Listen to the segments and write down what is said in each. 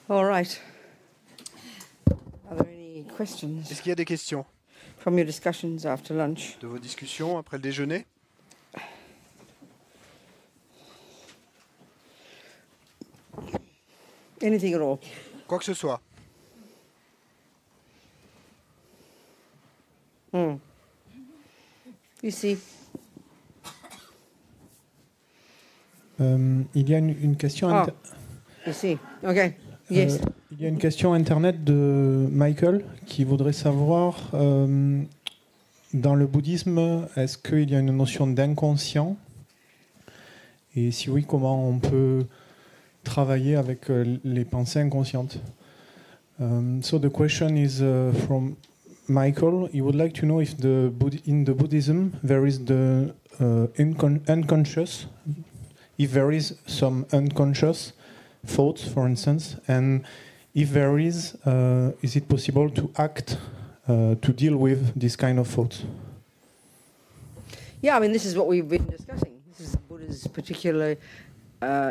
All right. Are there any questions Est-ce qu'il y a des questions from your discussions after lunch? de vos discussions après le déjeuner? Anything at all? Quoi que ce soit. You see? Il y a une question. Oh, you see. Okay. Yes. Il y a une question internet de Michael qui voudrait savoir dans le bouddhisme, est-ce qu'il y a une notion d'inconscient? Et si oui, comment on peut travailler avec les pensées inconscientes? So the question is from Michael. He would like to know if in the Buddhism there is the unconscious, if there is some unconscious thoughts, for instance, and if there is it possible to act to deal with this kind of thoughts? Yeah, I mean, this is what we've been discussing. This is Buddha's particular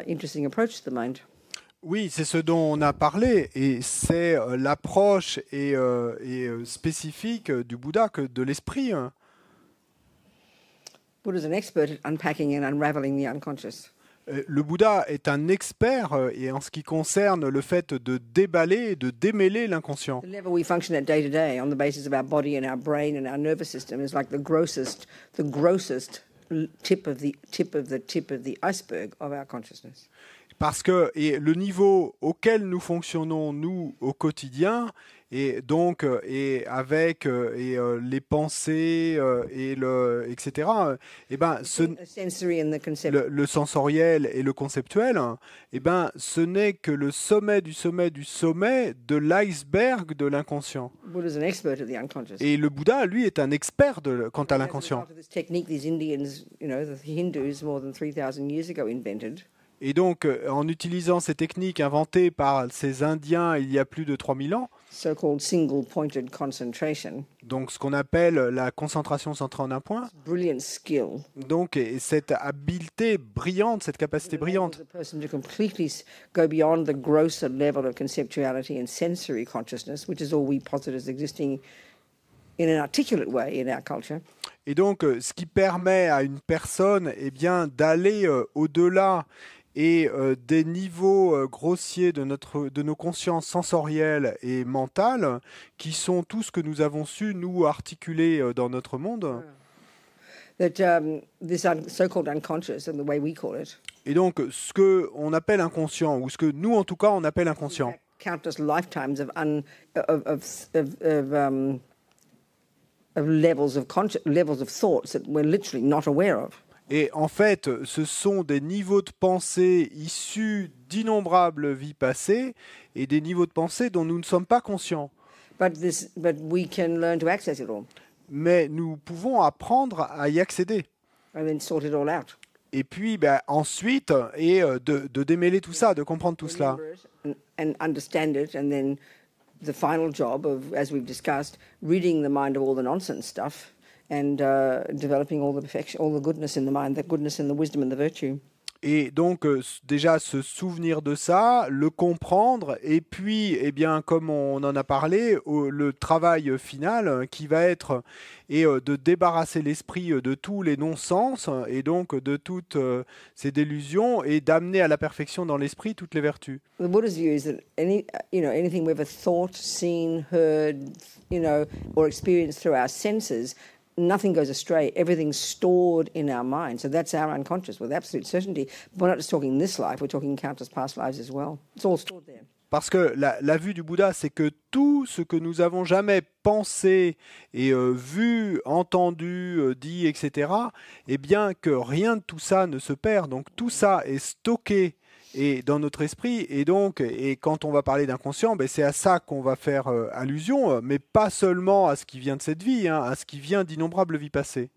interesting approach to the mind. Oui, c'est ce dont on a parlé, et c'est l'approche et spécifique du Bouddha que de l'esprit. Buddha's an expert at unpacking and unraveling the unconscious. Le Bouddha est un expert et en ce qui concerne le fait de déballer et de démêler l'inconscient. The level we function at day to day on the basis of our body and our brain and our nervous system is like the grossest tip of the iceberg of our consciousness. Parce que le niveau auquel nous fonctionnons, nous, au quotidien, et donc avec les pensées, etc., eh ben, le sensoriel et le conceptuel, eh ben, ce n'est que le sommet du sommet du sommet de l'iceberg de l'inconscient. Et le Bouddha, lui, est un expert quant à l'inconscient. Et donc, en utilisant ces techniques inventées par ces Indiens il y a plus de 3000 ans, so-called single-pointed concentration. Donc, ce qu'on appelle la concentration centrée en un point. Brilliant skill. Donc, et cette habileté brillante, cette capacité brillante. The person to completely go beyond the grosser level of conceptuality and sensory consciousness, which is all we posit as existing in an articulate way in our culture. Et donc, ce qui permet à une personne, eh bien, d'aller au-delà et des niveaux grossiers de nos consciences sensorielles et mentales, qui sont tout ce que nous avons su, nous, articuler dans notre monde. That this so-called unconscious, and the way we call it. Et donc, ce qu'on appelle inconscient, ou ce que nous, en tout cas, on appelle inconscient. Countless lifetimes of levels of thoughts that we're literally not aware of. Et en fait, ce sont des niveaux de pensée issus d'innombrables vies passées et des niveaux de pensée dont nous ne sommes pas conscients. But we can learn to access it all. Mais nous pouvons apprendre à y accéder. And then sort it all out. Et puis ensuite, de démêler tout ça, de comprendre tout cela. And understand it, and then the final job of, as we've discussed, ridding the mind of all the nonsense stuff. And developing all the perfection, all the goodness in the mind, the goodness and the wisdom and the virtue. Et donc déjà se souvenir de ça, le comprendre, et puis, eh bien, comme on en a parlé, le travail final qui va être de débarrasser l'esprit de tous les non-sens et donc de toutes ces délusions et d'amener à la perfection dans l'esprit toutes les vertus. The Buddha's view is that anything we've ever thought, seen, heard, or experienced through our senses. Nothing goes astray. Everything's stored in our mind. So that's our unconscious with absolute certainty. But we're not just talking this life, we're talking countless past lives as well. It's all stored there. Parce que la vue du Bouddha, c'est que tout ce que nous avons jamais pensé et vu, entendu, dit, etc., eh bien que rien de tout ça ne se perd. Donc tout ça est stocké et dans notre esprit, et donc, et quand on va parler d'inconscient, c'est à ça qu'on va faire allusion, mais pas seulement à ce qui vient de cette vie, à ce qui vient d'innombrables vies passées.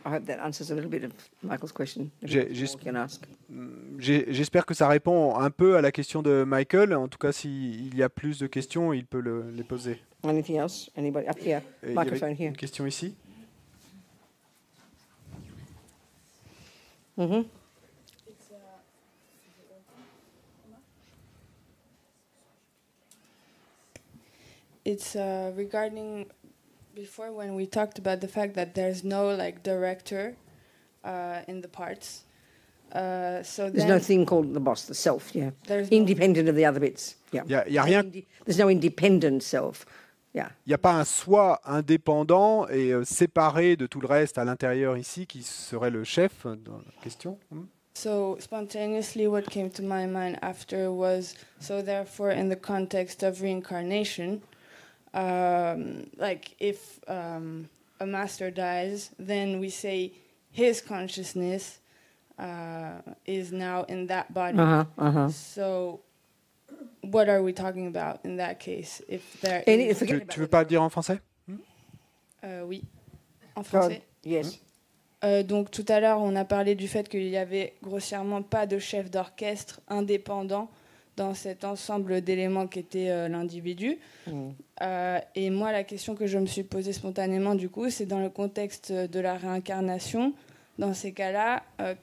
I hope that answers a little bit of Michael's question. J'espère que ça répond un peu à la question de Michael. En tout cas, s'il y a plus de questions, il peut les poser. Anything else? Anybody up here? Microphone here. Une question ici. It's regarding before when we talked about the fact that there's no like director in the parts. So There's no thing called the boss, the self, yeah. There's independent of the other bits. Yeah. Y a rien. There's no independent self. Yeah. Il n'y a pas un soi indépendant et séparé de tout le reste à l'intérieur ici qui serait le chef dans la question. So spontaneously what came to my mind after was, so therefore in the context of reincarnation, like if a master dies, then we say his consciousness is now in that body. So what are we talking about in that case? If there is... Tu veux pas le dire en français? Oui, en français. Yes. Donc tout à l'heure, on a parlé du fait qu'il n'y avait grossièrement pas de chef d'orchestre indépendant dans cet ensemble d'éléments qu'était l'individu. Et moi, la question que je me suis posée spontanément, du coup, c'est dans le contexte de la réincarnation. Dans ces cas-là,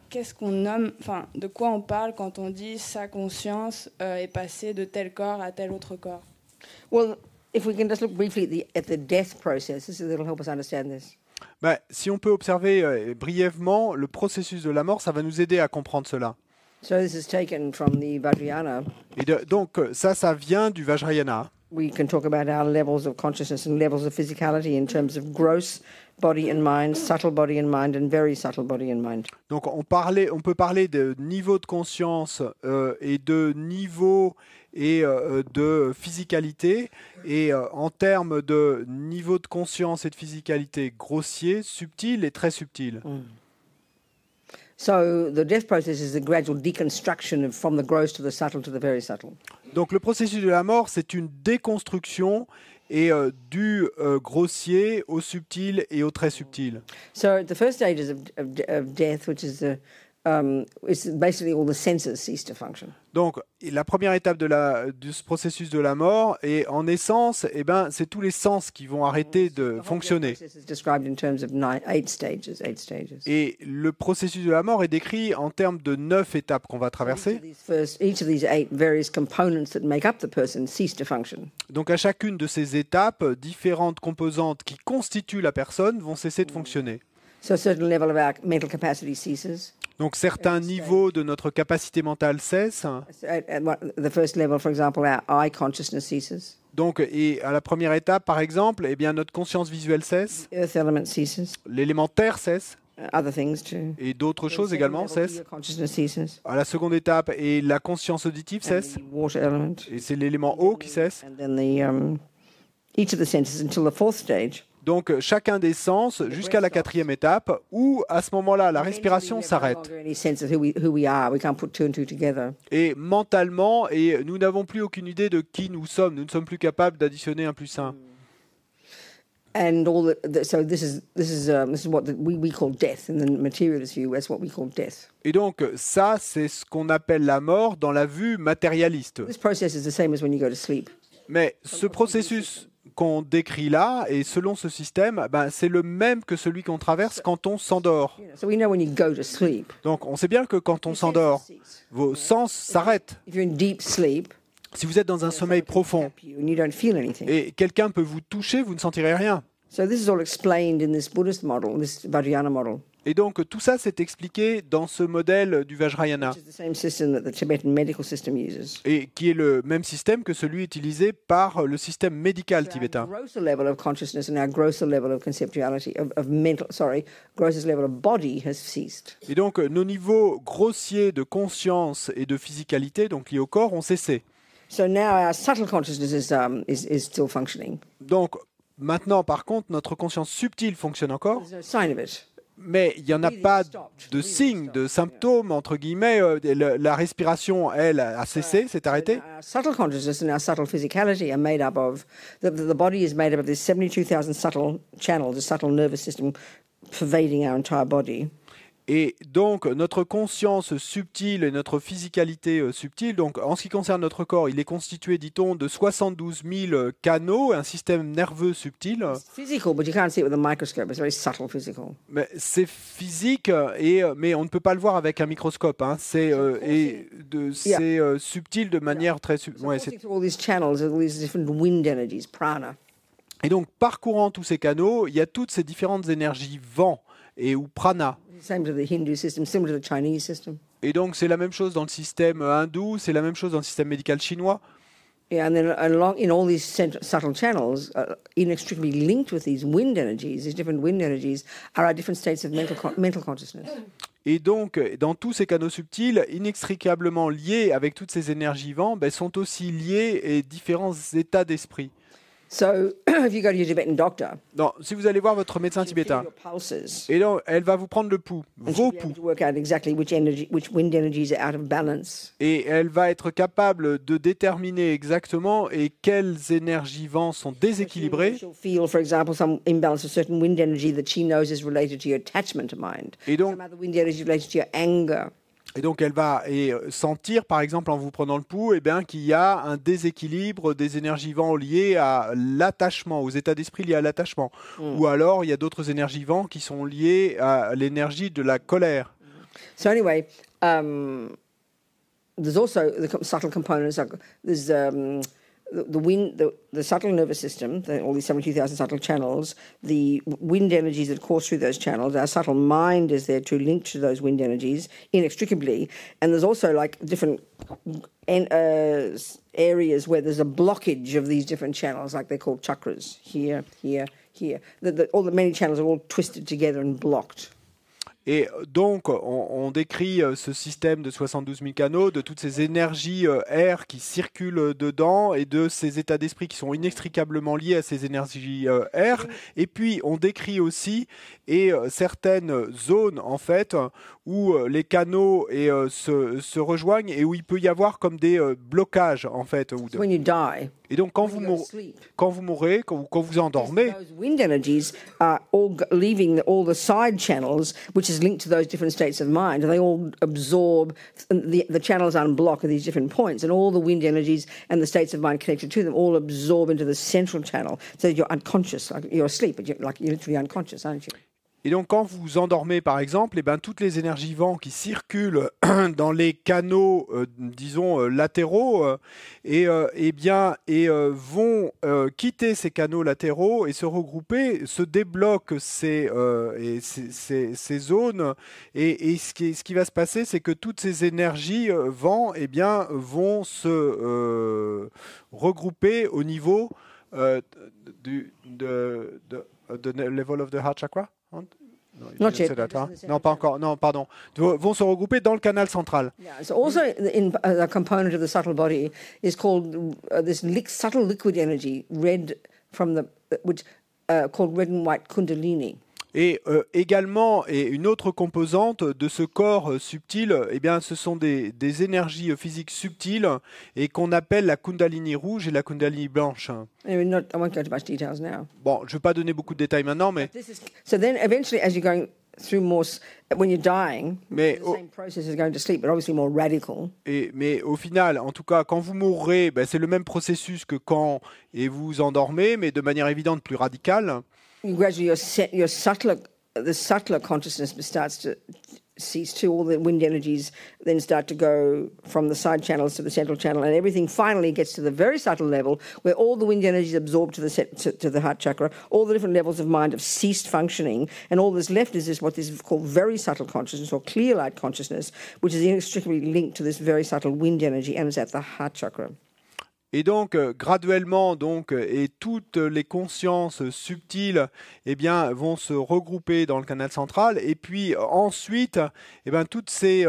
qu'est-ce qu'on nomme, enfin, de quoi on parle quand on dit sa conscience est passée de tel corps à tel autre corps? Well, if we can just look briefly at the death process, this will help us understand this. Ben, si on peut observer brièvement le processus de la mort, ça va nous aider à comprendre cela. So this is taken from the Vajrayana. Et donc ça vient du Vajrayana. We can talk about our levels of consciousness and levels of physicality in terms of gross body and mind, subtle body and mind, and very subtle body and mind. Donc on peut parler de niveau de conscience et de niveau et de physicalité, et en termes de niveau de conscience et de physicalité grossier, subtil et très subtil. So the death process is the gradual deconstruction from the gross to the subtle to the very subtle. Donc le processus de la mort, c'est une déconstruction et du grossier au subtil et au très subtil. So the first stages of death, which is it's basically all the senses cease to function. Donc la première étape de ce processus de la mort, et en essence, eh ben, c'est tous les sens qui vont arrêter de fonctionner. Et le processus de la mort est décrit en termes de 9 étapes qu'on va traverser. Donc à chacune de ces étapes, différentes composantes qui constituent la personne vont cesser de fonctionner. So a certain level of our mental capacity ceases. Donc certains niveaux de notre capacité mentale cessent. The first level, for example, our eye consciousness ceases. Donc, et à la première étape, par exemple, eh bien, notre conscience visuelle cesse. The earth element ceases. L'élément terre cesse. Other things too. Et d'autres choses également cessent. Consciousness ceases. À la seconde étape, et la conscience auditive cesse. Water element. Et c'est l'élément eau qui cesse. And then each of the senses until the fourth stage. Donc chacun des sens jusqu'à la quatrième étape, où à ce moment-là la respiration s'arrête. Et mentalement, et nous n'avons plus aucune idée de qui nous sommes. Nous ne sommes plus capables d'additionner 1 plus 1. And so this is what we call death in the materialist view. That's what we call death. Et donc ça, c'est ce qu'on appelle la mort dans la vue matérialiste. This process is the same as when you go to sleep. Mais ce processus qu'on décrit là, et selon ce système, ben, c'est le même que celui qu'on traverse quand on s'endort. Donc on sait bien que quand on s'endort, vos sens s'arrêtent. Si vous êtes dans un sommeil profond et quelqu'un peut vous toucher, vous ne sentirez rien. Et donc tout ça s'est expliqué dans ce modèle du Vajrayana, et qui est le même système que celui utilisé par le système médical tibétain. Et donc nos niveaux grossiers de conscience et de physicalité, donc liés au corps, ont cessé. Donc maintenant, par contre, notre conscience subtile fonctionne encore. Mais il n'y en a pas de signe, de symptômes, entre guillemets. La respiration, elle, a cessé, s'est arrêtée. Subtle consciousness and our subtle physicality are made up of, the body is made up of this 72,000 subtle channels, a subtle nervous system pervading our entire body. Et donc, notre conscience subtile et notre physicalité subtile, donc en ce qui concerne notre corps, il est constitué, dit-on, de 72 000 canaux, un système nerveux subtil. It's physical, but you can't see it with a microscope. It's very subtle physical. Mais c'est physique, mais on ne peut pas le voir avec un microscope. Hein. C'est subtil de manière très... So coursing through all these channels, all these different wind energies, prana. Et donc, parcourant tous ces canaux, il y a toutes ces différentes énergies vent et ou prana. Same to the Hindu system, similar to the Chinese system. Et donc, c'est la même chose dans le système hindou, c'est la même chose dans le système médical chinois. Yeah, and then along in all these subtle channels, inextricably linked with these wind energies, these different wind energies, are our different states of mental consciousness. Et donc, dans tous ces canaux subtils, inextricablement liés avec toutes ces énergies vent, sont aussi liés et différents états d'esprit. So, if you go to your Tibetan doctor, Donc, si vous allez voir votre médecin tibétain, your pulses, et donc, elle va vous prendre le pouls, and vos she'll be able pouls, to work out exactly which wind energies are out of balance. et elle va être capable de déterminer exactement et quelles énergies vent sont déséquilibrées. She'll feel, for example, some imbalance of certain wind energy that she knows is related to your attachment mind. Et donc, Some other wind energy related to your anger. Et donc elle va sentir, par exemple, en vous prenant le pouls, qu'il y a un déséquilibre des énergies vent liées à l'attachement, aux états d'esprit liés à l'attachement. Ou alors il y a d'autres énergies vent qui sont liées à l'énergie de la colère. So anyway, there's also the subtle components. There's the wind, the subtle nervous system, all these 72,000 subtle channels, the wind energies that course through those channels. Our subtle mind is there to link to those wind energies inextricably. And there's also like different areas where there's a blockage of these different channels, like they're called chakras, here, here, here. All the many channels are all twisted together and blocked. Et donc, on décrit ce système de 72 000 canaux, de toutes ces énergies air qui circulent dedans et de ces états d'esprit qui sont inextricablement liés à ces énergies air. Et puis, on décrit aussi certaines zones, en fait, où les canaux se rejoignent et où il peut y avoir comme des blocages, en fait. When you die, et donc, quand vous mourrez, quand vous endormez, those wind energies are all leaving all the side channels, which is linked to those different states of mind, and they all absorb. The channels unblock at these different points, and all the wind energies and the states of mind connected to them all absorb into the central channel. So you're unconscious, like you're asleep, but you're literally unconscious, aren't you? Et donc, quand vous endormez, par exemple, toutes les énergies vent qui circulent dans les canaux, disons, latéraux, vont quitter ces canaux latéraux et se regrouper, se débloquent ces zones. Et ce qui va se passer, c'est que toutes ces énergies vent, vont se regrouper au niveau du level of the heart chakra. Not yet. Non, pas encore. Non, pardon. Vont se regrouper dans le canal central. Yeah. So also, a component of the subtle body is called this subtle liquid energy, red from which called red and white kundalini. Et également, une autre composante de ce corps subtil, ce sont des énergies physiques subtiles et qu'on appelle la kundalini rouge et la kundalini blanche. Anyway, I won't go into much details now. Bon, je ne vais pas donner beaucoup de détails maintenant, mais... So then eventually, as you're going through more, when you're dying, the same process is going to sleep, but obviously more radical. Mais au final, en tout cas, quand vous mourrez, c'est le même processus que quand vous endormez, mais de manière évidente plus radicale. Gradually, the subtler consciousness starts to cease too. All the wind energies then start to go from the side channels to the central channel, and everything finally gets to the very subtle level where all the wind energies absorb to the heart chakra. All the different levels of mind have ceased functioning, and all that's left is what is called very subtle consciousness or clear light consciousness, which is inextricably linked to this very subtle wind energy, and it's at the heart chakra. Et donc, graduellement, et toutes les consciences subtiles vont se regrouper dans le canal central. Et puis ensuite, toutes ces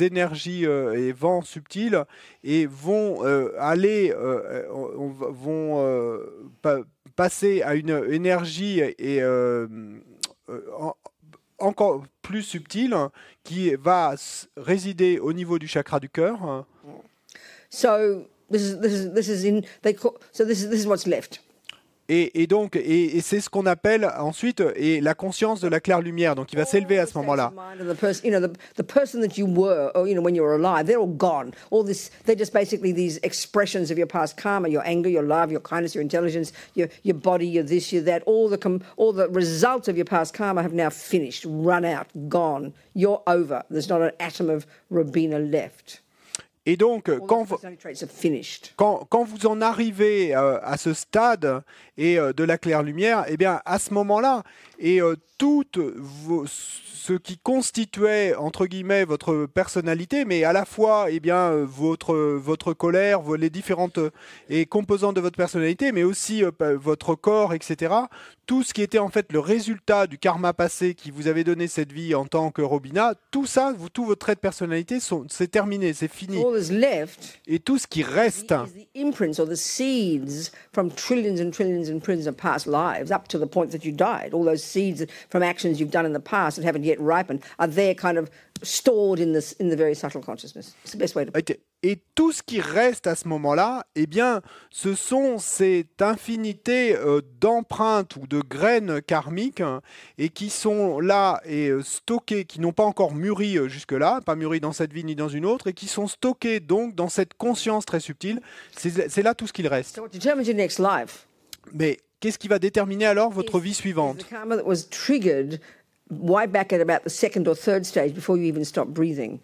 énergies et vents subtils vont passer à une énergie encore plus subtile qui va résider au niveau du chakra du cœur. This is what's left. Et donc, et c'est ce qu'on appelle ensuite la conscience de la claire lumière. Donc, il va s'élever à ce moment-là. The person that you were, or when you were alive, they're all gone. They're just basically these expressions of your past karma, your anger, your love, your kindness, your intelligence, your body, your this, your that. All the results of your past karma have now finished, run out, gone. You're over. There's not an atom of Robina left. Et donc, quand vous en arrivez à ce stade et de la claire lumière, eh bien, à ce moment-là, et ce qui constituait, entre guillemets, votre personnalité, mais à la fois, eh bien, votre colère, les différentes composantes de votre personnalité, mais aussi votre corps, etc. Tout ce qui était en fait le résultat du karma passé qui vous avait donné cette vie en tant que Robina, tout ça, tout votre trait de personnalité, c'est terminé, c'est fini. Et tout ce qui reste, the imprints or the seeds from trillions and trillions and trillions of past lives up to the point that you died. All those seeds from actions you've done in the past that haven't yet ripened are there kind of stored in the very subtle consciousness. It's the best way to put it. Et tout ce qui reste à ce moment-là, eh bien, ce sont cette infinité d'empreintes ou de graines karmiques et qui sont là et stockées, qui n'ont pas encore mûri jusque-là, pas mûri dans cette vie ni dans une autre, et qui sont stockées donc dans cette conscience très subtile. C'est là tout ce qu'il reste. So what determines your next life? Mais qu'est-ce qui va déterminer alors votre vie suivante? The karma that was triggered way back at about the second or third stage before you even stop breathing.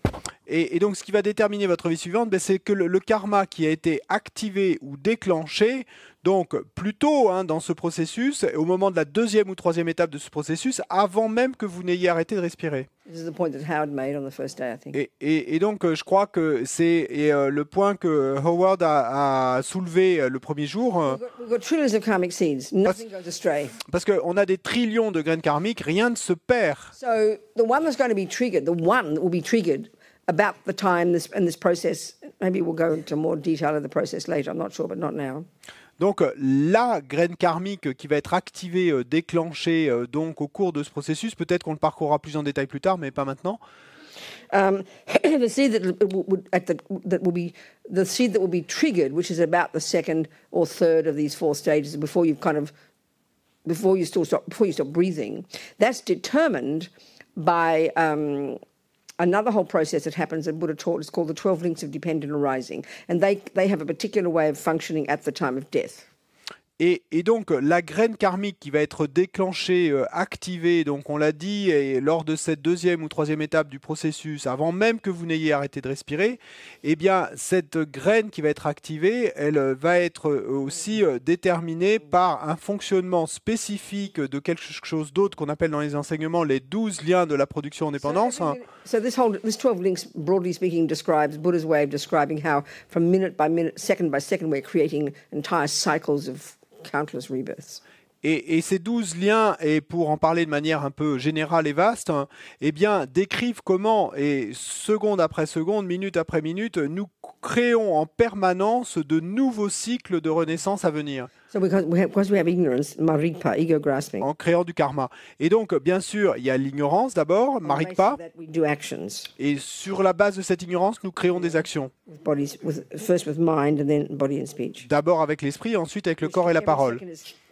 Et donc, ce qui va déterminer votre vie suivante, c'est que le karma qui a été activé ou déclenché, donc plus tôt dans ce processus, au moment de la deuxième ou troisième étape de ce processus, avant même que vous n'ayez arrêté de respirer. Et donc, je crois que c'est le point que Howard a soulevé le premier jour. Parce qu'on a des trillions de graines karmiques, rien ne se perd. So the one that's going to be triggered, the one that will be triggered about the time this process, maybe we'll go into more detail of the process later, I'm not sure, but not now. Donc la graine karmique qui va être activée, déclenchée donc au cours de ce processus, peut-être qu'on le parcourra plus en détail plus tard, mais pas maintenant. The seed that will be triggered, which is about the second or third of these four stages before you stop breathing, that's determined by another whole process that happens that Buddha taught is called the 12 links of dependent arising. And they have a particular way of functioning at the time of death. Et donc, la graine karmique qui va être déclenchée, activée, donc on l'a dit, et lors de cette deuxième ou troisième étape du processus, avant même que vous n'ayez arrêté de respirer, eh bien, cette graine qui va être activée, elle va être aussi déterminée par un fonctionnement spécifique de quelque chose d'autre qu'on appelle dans les enseignements les 12 liens de la production en dépendance. So this 12 links, broadly speaking, describes Buddha's way of describing how, from minute by minute, second by second, we're creating entire cycles of countless rebirths. Et ces 12 liens, et pour en parler de manière un peu générale et vaste, eh bien, décrivent comment, et seconde après seconde, minute après minute, nous créons en permanence de nouveaux cycles de renaissance à venir. So because we have ignorance, marikpa, ego grasping. En créant du karma. Et donc, bien sûr, il y a l'ignorance d'abord, marikpa. Et sur la base de cette ignorance, nous créons des actions. First with mind and then body and speech. D'abord avec l'esprit, ensuite avec le corps et la parole.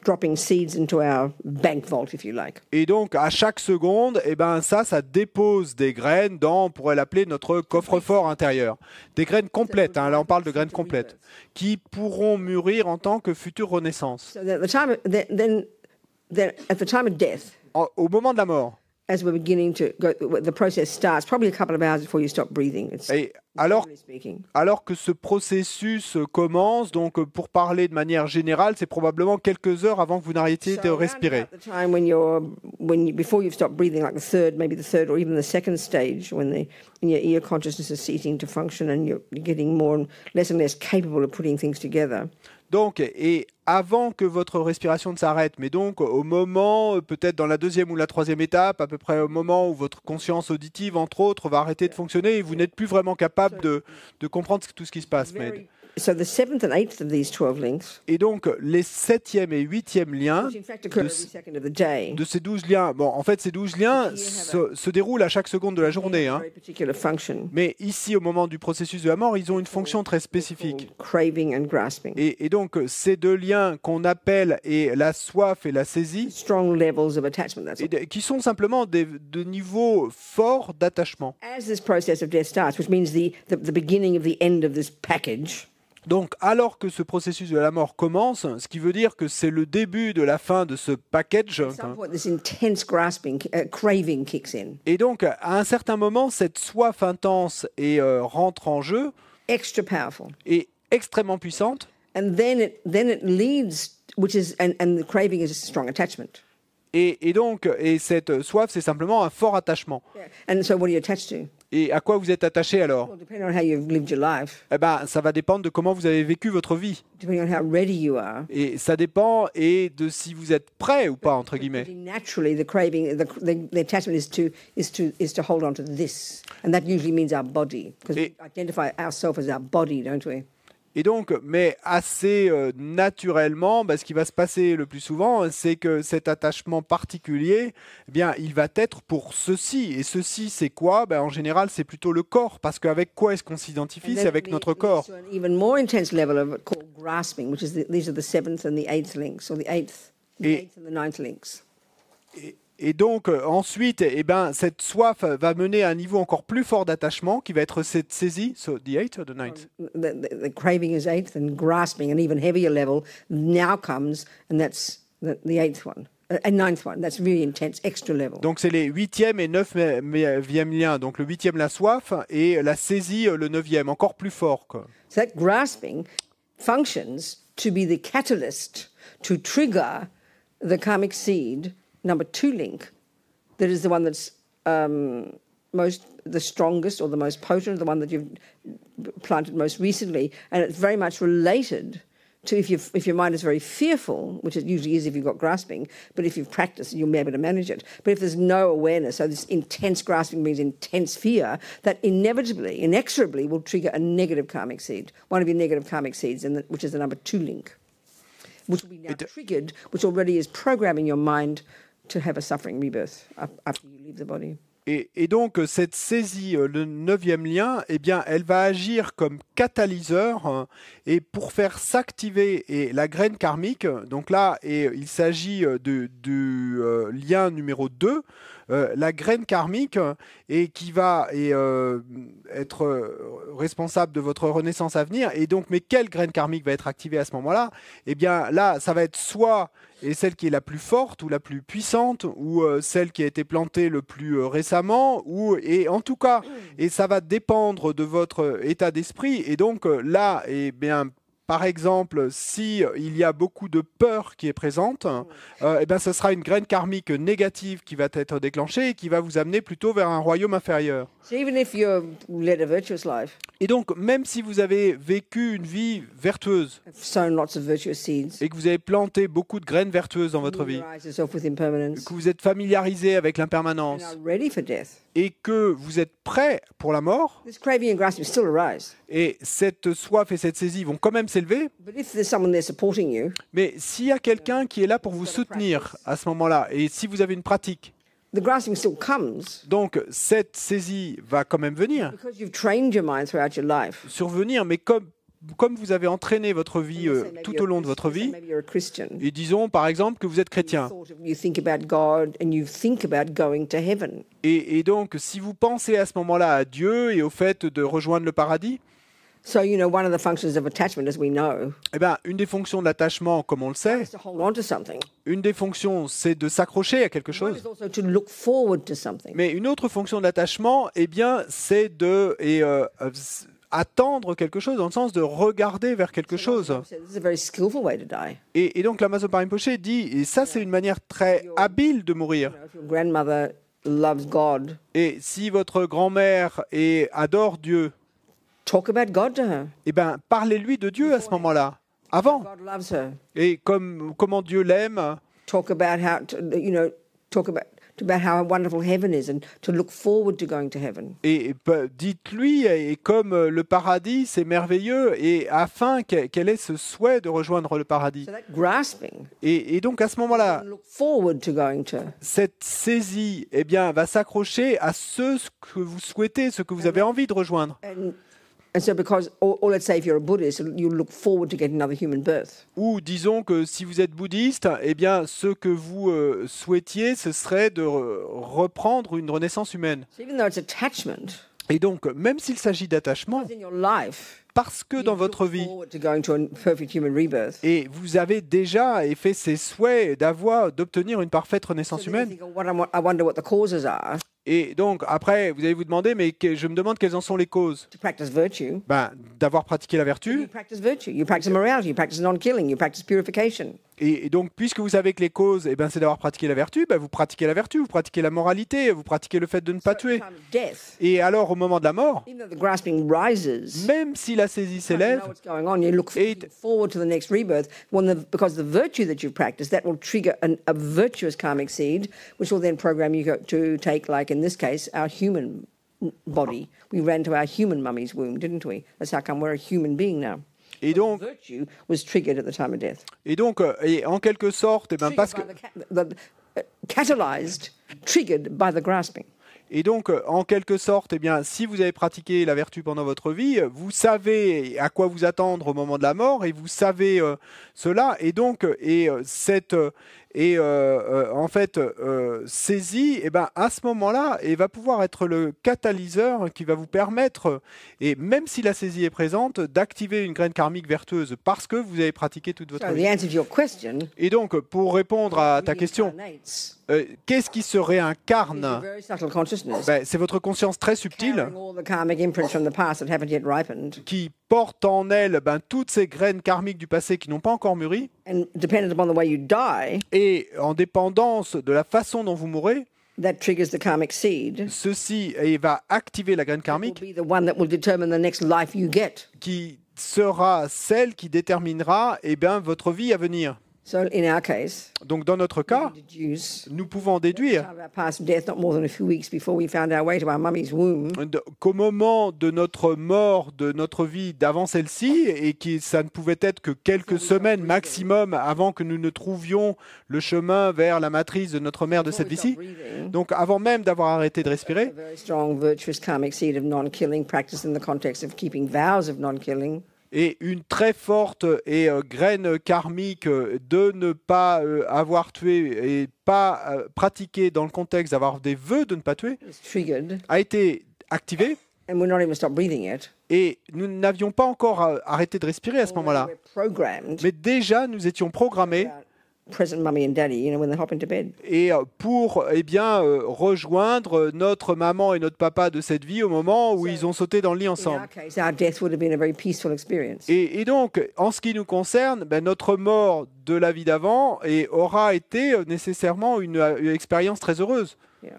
Dropping seeds into our bank vault, if you like. Et donc, à chaque seconde, eh ben, ça dépose des graines dans, on pourrait l'appeler notre coffre-fort intérieur. Des graines complètes, là on parle de graines complètes, qui pourront mûrir en tant que future renaissance. So at the time of death, au moment de la mort, as we're beginning to go, the process starts probably a couple of hours before you stop breathing. Et alors que ce processus commence, donc pour parler de manière générale, c'est probablement quelques heures avant que vous n'arrêtiez de respirer. Before you've stopped breathing, like maybe the third or even the second stage, when your ear consciousness is ceasing to function and you're getting less and less capable of putting things together. Donc, et avant que votre respiration ne s'arrête, mais donc au moment, peut-être dans la deuxième ou la troisième étape, à peu près au moment où votre conscience auditive, entre autres, va arrêter de fonctionner et vous n'êtes plus vraiment capable capable de comprendre tout ce qui se passe. So the 7th and 8th of these 12 links, Et donc, les 7e et 8e liens which in fact occur every second of the day, de ces 12 liens, bon, en fait, ces 12 liens se déroulent à chaque seconde de la journée. have a Hein. very particular function, Mais ici, au moment du processus de la mort, ils ont une fonction très spécifique. called craving and grasping. Et donc, ces deux liens qu'on appelle et la soif et la saisie, Strong levels of attachment, that's all. qui sont simplement de niveaux forts d'attachement. As this process of death starts, which means the beginning of the end of this package, Donc, alors que ce processus de la mort commence, ce qui veut dire que c'est le début de la fin de ce package, at some point this intense grasping, craving kicks in. et donc, à un certain moment, cette soif intense rentre en jeu, Extra powerful. est extrêmement puissante, And then it leads, which is, and the craving is a strong attachment. et donc, cette soif, c'est simplement un fort attachement. And so what are you attached to? Et à quoi vous êtes attaché alors? Well, depending on how you've lived your life, Eh ben, ça va dépendre de comment vous avez vécu votre vie. depending on how ready you are. Et ça dépend de si vous êtes prêt ou pas, entre guillemets. Pretty naturally, the craving, the attachment is to hold on to this, and that usually means our body, because we identify ourselves as our body, don't we? Et donc, mais assez naturellement, ce qui va se passer le plus souvent, c'est que cet attachement particulier, eh bien, il va être pour ceci. Et ceci, c'est quoi? En général, c'est plutôt le corps, parce qu'avec quoi est-ce qu'on s'identifie? C'est avec notre corps. So an even more intense level of called grasping, which is these are the 7th and the 8th links, or the 8th and the 9th links. Et donc, ensuite, cette soif va mener à un niveau encore plus fort d'attachement, qui va être cette saisie. So, the 8th or the 9th? The craving is 8th, and grasping, an even heavier level, now comes, and that's the 8th one. And 9th one, that's really intense, extra level. Donc, c'est les 8e et 9e liens. Donc, le 8e, la soif, et la saisie, le 9e, encore plus fort, quoi. So that grasping functions to be the catalyst to trigger the karmic seed number 2 link, that is the one that's the strongest or the most potent, the one that you've planted most recently, and it's very much related to if your mind is very fearful, which it usually is if you've got grasping, but if you've practiced, you'll be able to manage it. But if there's no awareness, so this intense grasping means intense fear, that inevitably, inexorably will trigger a negative karmic seed, one of your negative karmic seeds, which is the number 2 link, which will be now triggered, which already is programming your mind to have a suffering rebirth after you leave the body. Et donc, cette saisie, le 9e lien, elle va agir comme catalyseur et pour faire s'activer la graine karmique. Donc là, il s'agit du lien numéro 2, la graine karmique, et qui va être responsable de votre renaissance à venir. Et donc, mais quelle graine karmique va être activée à ce moment-là? Là, ça va être soit celle qui est la plus forte ou la plus puissante, ou celle qui a été plantée le plus récemment, et en tout cas, et ça va dépendre de votre état d'esprit. Et donc là, par exemple, si il y a beaucoup de peur qui est présente, ce sera une graine karmique négative qui va être déclenchée et qui va vous amener plutôt vers un royaume inférieur. So even if you've led a virtuous life, Et donc, même si vous avez vécu une vie vertueuse sown lots of virtuous seeds, et que vous avez planté beaucoup de graines vertueuses dans votre vie, familiarise yourself with impermanence, que vous êtes familiarisé avec and l'impermanence are ready for death, et que vous êtes prêt pour la mort, this craving and grasping still arise. et cette soif et cette saisie vont quand même s'élever, But if there's someone there supporting you, mais s'il y a quelqu'un qui est là pour vous soutenir à ce moment-là, et si vous avez une pratique, the grasping still comes donc cette saisie va quand même venir, because you've trained your mind throughout your life. survenir, mais comme vous avez entraîné votre vie tout au long de votre vie, Maybe you're a Christian. et disons par exemple que vous êtes chrétien, You think about God and you think about going to heaven. et donc si vous pensez à ce moment-là à Dieu et au fait de rejoindre le paradis, So, one of the functions of attachment, as we know, une des fonctions de l'attachement, comme on le sait, is to hold on to something. une des fonctions, c'est de s'accrocher à quelque One chose. is also to look forward to something. Mais une autre fonction de l'attachement, c'est de attendre quelque chose, dans le sens de regarder vers quelque chose. So this is a very skillful way to die. Et donc l'Amazon Rinpoche dit, et ça c'est une manière très habile de mourir. If your grandmother loves God, Et si votre grand-mère adore Dieu, talk about God to her. Parlez-lui de Dieu à ce moment-là, avant. God loves her. Et comment Dieu l'aime, Talk about how to, about how wonderful heaven is and to look forward to going to heaven. Et dites-lui, et comme le paradis, c'est merveilleux, et afin quel est ce souhait de rejoindre le paradis. So that grasping, Et donc à ce moment-là, look forward to going to. cette saisie eh bien, va s'accrocher à ce que vous souhaitez, ce que vous avez envie de rejoindre. And so because, or let's say if you're a Buddhist, you look forward to getting another human birth. Ou disons que si vous êtes bouddhiste, eh bien, ce que vous souhaitiez, ce serait de reprendre une renaissance humaine. So even though it's attachment, Et donc, même s'il s'agit d'attachement, in your life, parce que dans votre vie, forward to going to a perfect human rebirth. et vous avez déjà fait ces souhaits d'obtenir une parfaite renaissance So then you humaine, think, oh, I wonder what the causes are. et donc après, vous allez vous demander, mais je me demande quelles en sont les causes. To practice virtue. Ben, d'avoir pratiqué la You vertu, practice virtue. You practice morality. You practice non-killing. You practice purification. et donc puisque vous savez que les causes, eh ben, c'est d'avoir pratiqué la vertu, ben, vous pratiquez la vertu, vous pratiquez la moralité, vous pratiquez le fait de ne pas tuer. At the time of death, Et alors, au moment de la mort, even though the grasping rises, même si la saisie you s'élève, know what's going on. You look forward to the next rebirth. Because the virtue that you've practiced, that will trigger a virtuous karmic seed, which will then program you to take, like in this case, our human body. We ran to our human mummy's womb, didn't we? That's how come we're a human being now. et donc, Virtue was triggered at the time of death. et en quelque sorte, eh ben, parce que, Catalyzed, triggered by the grasping. et donc, en quelque sorte, eh bien, si vous avez pratiqué la vertu pendant votre vie, vous savez à quoi vous attendre au moment de la mort, et vous savez cela, et donc, cette en fait saisie, eh ben, à ce moment-là, et va pouvoir être le catalyseur qui va vous permettre, et même si la saisie est présente, d'activer une graine karmique vertueuse parce que vous avez pratiqué toute votre So vie. the answer to your question, Et donc, pour répondre à ta question, reincarnates qu'est-ce qui se is a réincarne? very subtle consciousness. Ben, c'est votre conscience très subtile Carrying all the karmic imprints from the past that haven't yet ripened, qui porte en elle toutes ces graines karmiques du passé qui n'ont pas encore mûri, and dependent upon the way you die, et en dépendance de la façon dont vous mourrez, that triggers the karmic seed. ceci va activer la graine Will karmique be the one that will determine the next life you get. qui sera celle qui déterminera votre vie à venir. So in our case, Donc dans notre we cas, deduce nous pouvons déduire time of our past death not more than a few weeks before we found our way to our mummy's womb. qu'au moment de notre mort, de notre vie d'avant celle-ci, et que ça ne pouvait être que quelques semaines maximum avant que nous ne trouvions le chemin vers la matrice de notre mère de cette vie-ci, donc avant même d'avoir arrêté de A respirer, very strong virtuous karmic seed of non-killing practiced in the context of keeping vows of non-killing. et une très forte graine karmique de ne pas avoir tué et pas pratiquer dans le contexte d'avoir des vœux de ne pas tuer, It's triggered, a été activée, and we're not even stopped breathing yet. et nous n'avions pas encore arrêté de respirer à ce moment-là. We're programmed Mais déjà, nous étions programmés about present mummy and daddy, when they hop into bed. et pour rejoindre notre maman et notre papa de cette vie au moment où ils ont sauté dans le lit In ensemble. our case, our death would have been a very peaceful experience. Et donc, en ce qui nous concerne, notre mort de la vie d'avant aura été nécessairement une expérience très heureuse. Yeah.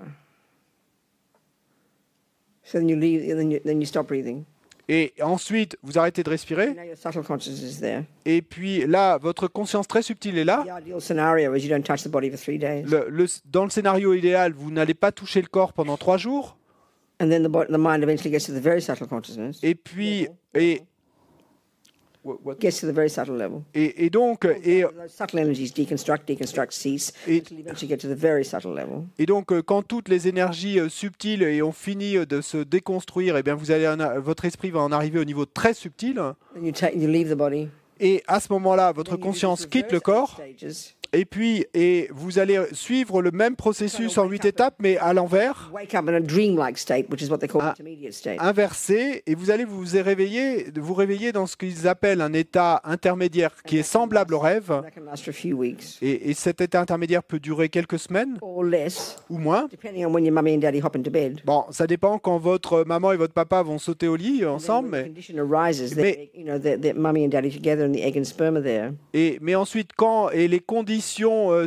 So then you leave, and then you stop breathing. Et ensuite, vous arrêtez de respirer. Now your subtle consciousness is there. Et puis là, votre conscience très subtile est là. The ideal scenario is you don't touch the body for 3 days. Dans le scénario idéal, vous n'allez pas toucher le corps pendant 3 jours. And then the mind eventually gets to the very subtle consciousness. Et puis, Gets to the very subtle level. et donc, Those subtle energies deconstruct, cease, until you eventually get to the very subtle level. et donc, quand toutes les énergies subtiles ont fini de se déconstruire, eh bien, votre esprit va en arriver au niveau très subtil. Then you leave the body. Et à ce moment-là, votre Then you do conscience the quitte le various corps. stages. Et puis, vous allez suivre le même processus en 8 étapes, mais à l'envers, Wake up in a dreamlike state, which is what they call Ah. intermediate state. inversé, et vous allez vous réveiller dans ce qu'ils appellent un état intermédiaire qui est semblable au rêve. That can last for a few weeks Et cet état intermédiaire peut durer quelques semaines or less, ou moins. depending on when your mummy and daddy hop into bed. Bon, ça dépend quand votre maman et votre papa vont sauter au lit ensemble, When the mais, condition arises, Mais- that mummy and daddy together and the egg and sperm are there. mais ensuite, quand les conditions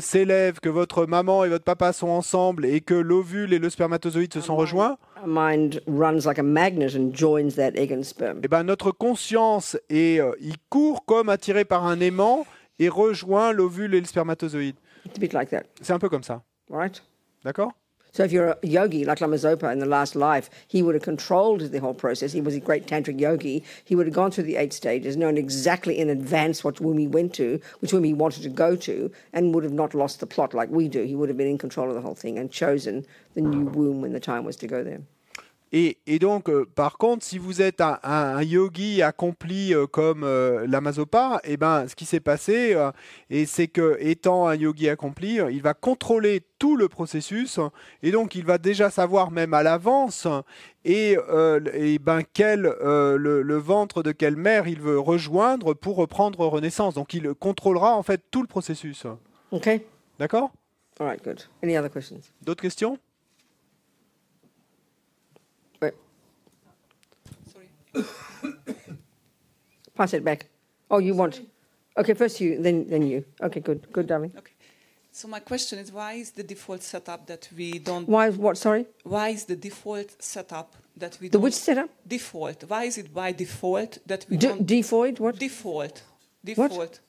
s'élèvent, que votre maman et votre papa sont ensemble et que l'ovule et le spermatozoïde se sont rejoints, Our mind runs like a magnet and joins that egg and sperm. eh ben, notre conscience il court comme attiré par un aimant et rejoint l'ovule et le spermatozoïde. It's a bit like that, C'est un peu comme ça, right? d'accord? So if you're a yogi like Lama Zopa in the last life, he would have controlled the whole process. He was a great tantric yogi. He would have gone through the 8 stages, known exactly in advance what womb he went to, which womb he wanted to go to, and would have not lost the plot like we do. He would have been in control of the whole thing and chosen the new womb when the time was to go there. Et donc, par contre, si vous êtes un yogi accompli comme Lama Zopa, eh ben, ce qui s'est passé, et c'est que étant un yogi accompli, il va contrôler tout le processus, et donc il va déjà savoir même à l'avance et ben le ventre de quelle mère il veut rejoindre pour reprendre renaissance. Donc il contrôlera en fait tout le processus. Okay. D'accord? All right, good. Any other questions? D'autres questions? Pass it back. Oh, you want? Okay, first you, then you. Okay, good, darling. Okay. So my question is, why is the default setup that we don't? Why? What? Sorry. Why is the default setup that we The don't? which setup? Default. Why is it by default that we don't? Default. What? Default. Default.